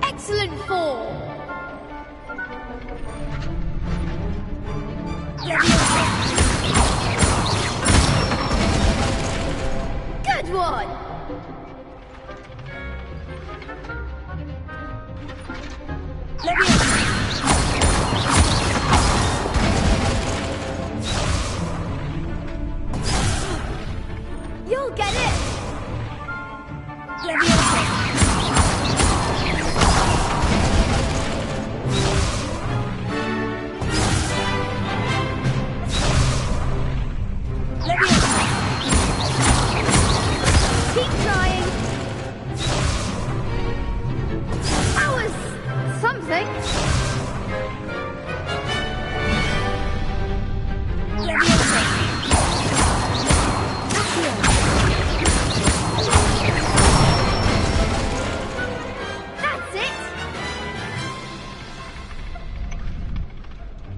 Excellent fall. Good one. You'll get it. Keep trying. That was something. That's it.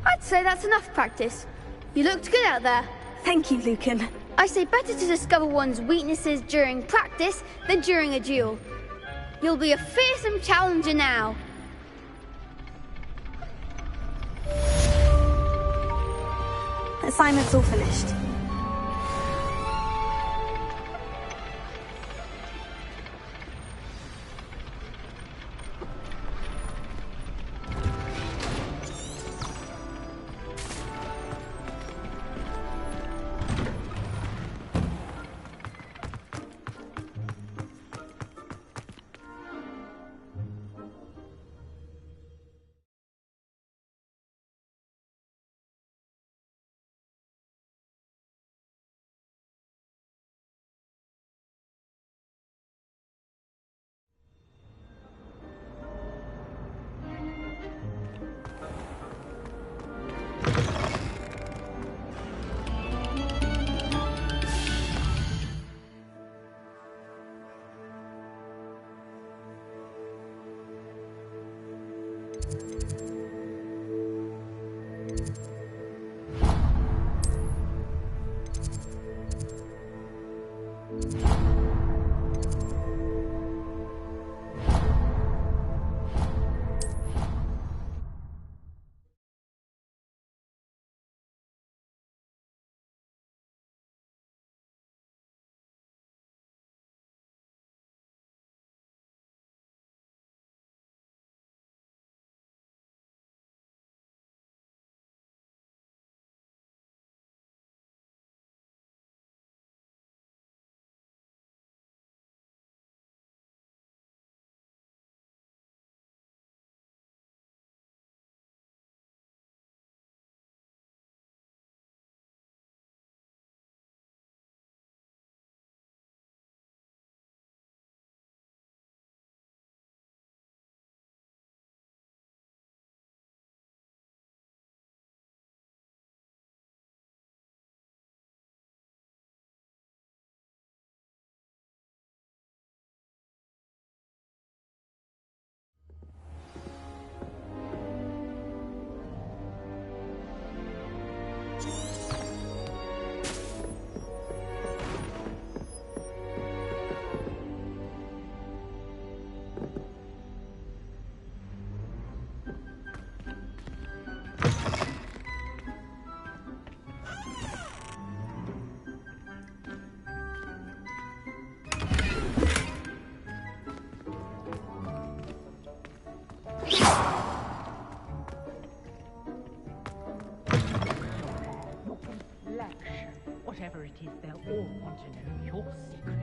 I'd say that's enough practice. You looked good out there. Thank you, Lucan. I say better to discover one's weaknesses during practice than during a duel. You'll be a fearsome challenger now. Assignment's all finished. Whatever it is, they'll all want to know your secrets.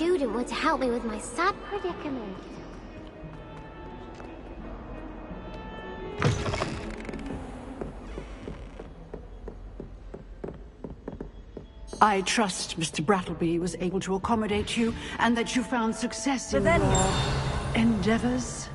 student were to help me with my sad predicament. I trust Mr. Brattleby was able to accommodate you, and that you found success in your endeavors.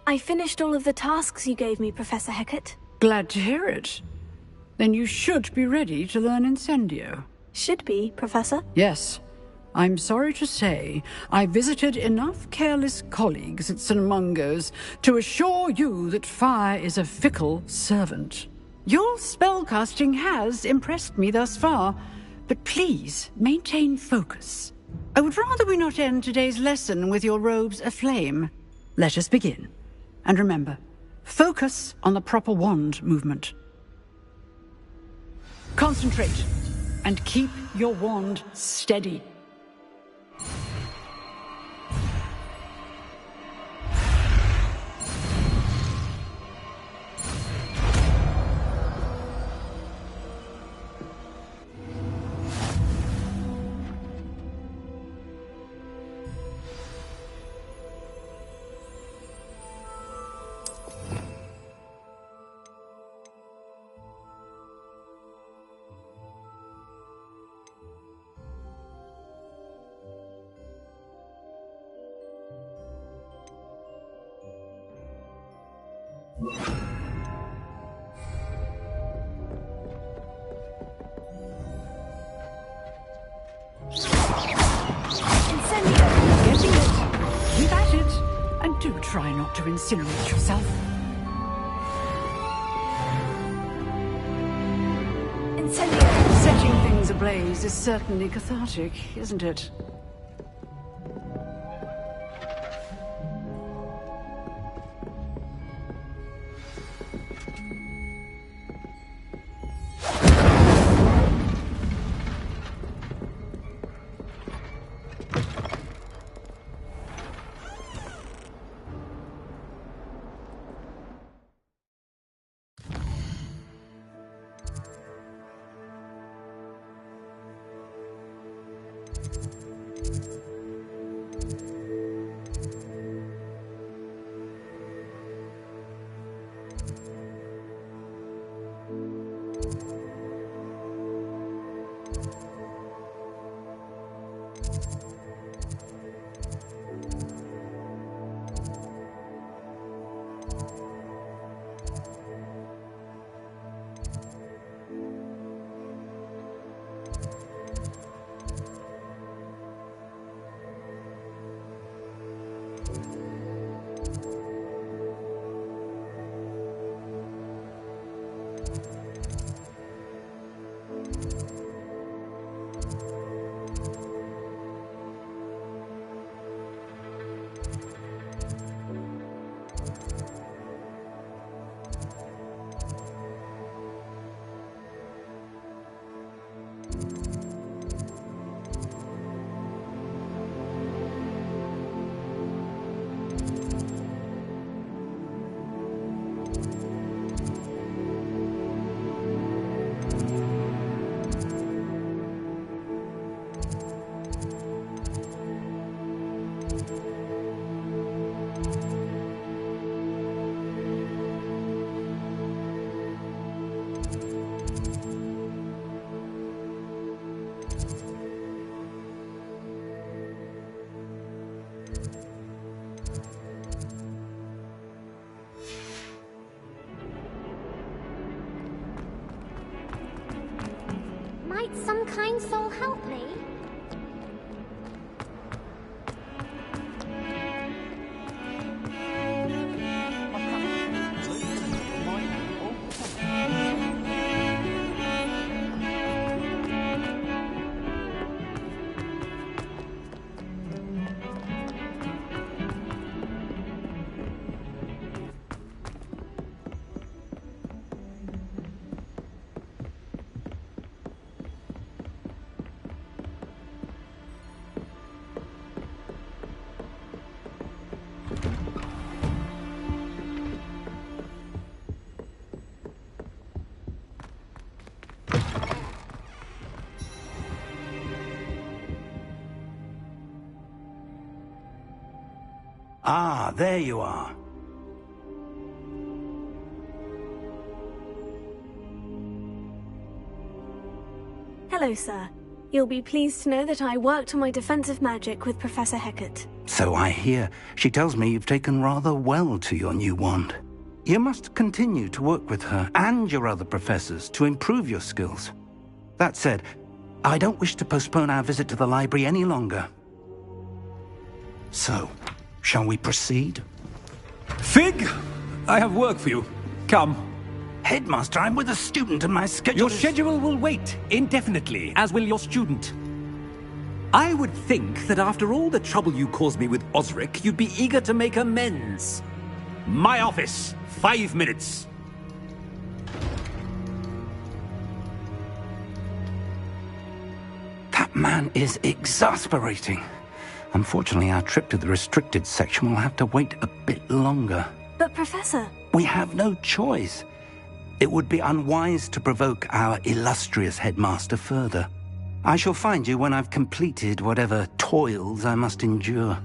I finished all of the tasks you gave me, Professor Hecat. Glad to hear it. Then you should be ready to learn Incendio. Should be, Professor? Yes. I'm sorry to say, I visited enough careless colleagues at St. Mungo's to assure you that fire is a fickle servant. Your spellcasting has impressed me thus far, but please maintain focus. I would rather we not end today's lesson with your robes aflame. Let us begin. And remember, focus on the proper wand movement. Concentrate, and keep your wand steady. Try not to incinerate yourself. Incendio! Setting things ablaze is certainly cathartic, isn't it? Might some kind soul help me? Ah, there you are. Hello, sir. You'll be pleased to know that I worked on my defensive magic with Professor Hecat. So I hear. She tells me you've taken rather well to your new wand. You must continue to work with her and your other professors to improve your skills. That said, I don't wish to postpone our visit to the library any longer. So, shall we proceed? Fig, I have work for you. Come. Headmaster, I'm with a student and my schedule Your schedule will wait indefinitely, as will your student. I would think that after all the trouble you caused me with Osric, you'd be eager to make amends. My office, 5 minutes. That man is exasperating. Unfortunately, our trip to the restricted section will have to wait a bit longer. But, Professor... We have no choice. It would be unwise to provoke our illustrious headmaster further. I shall find you when I've completed whatever toils I must endure.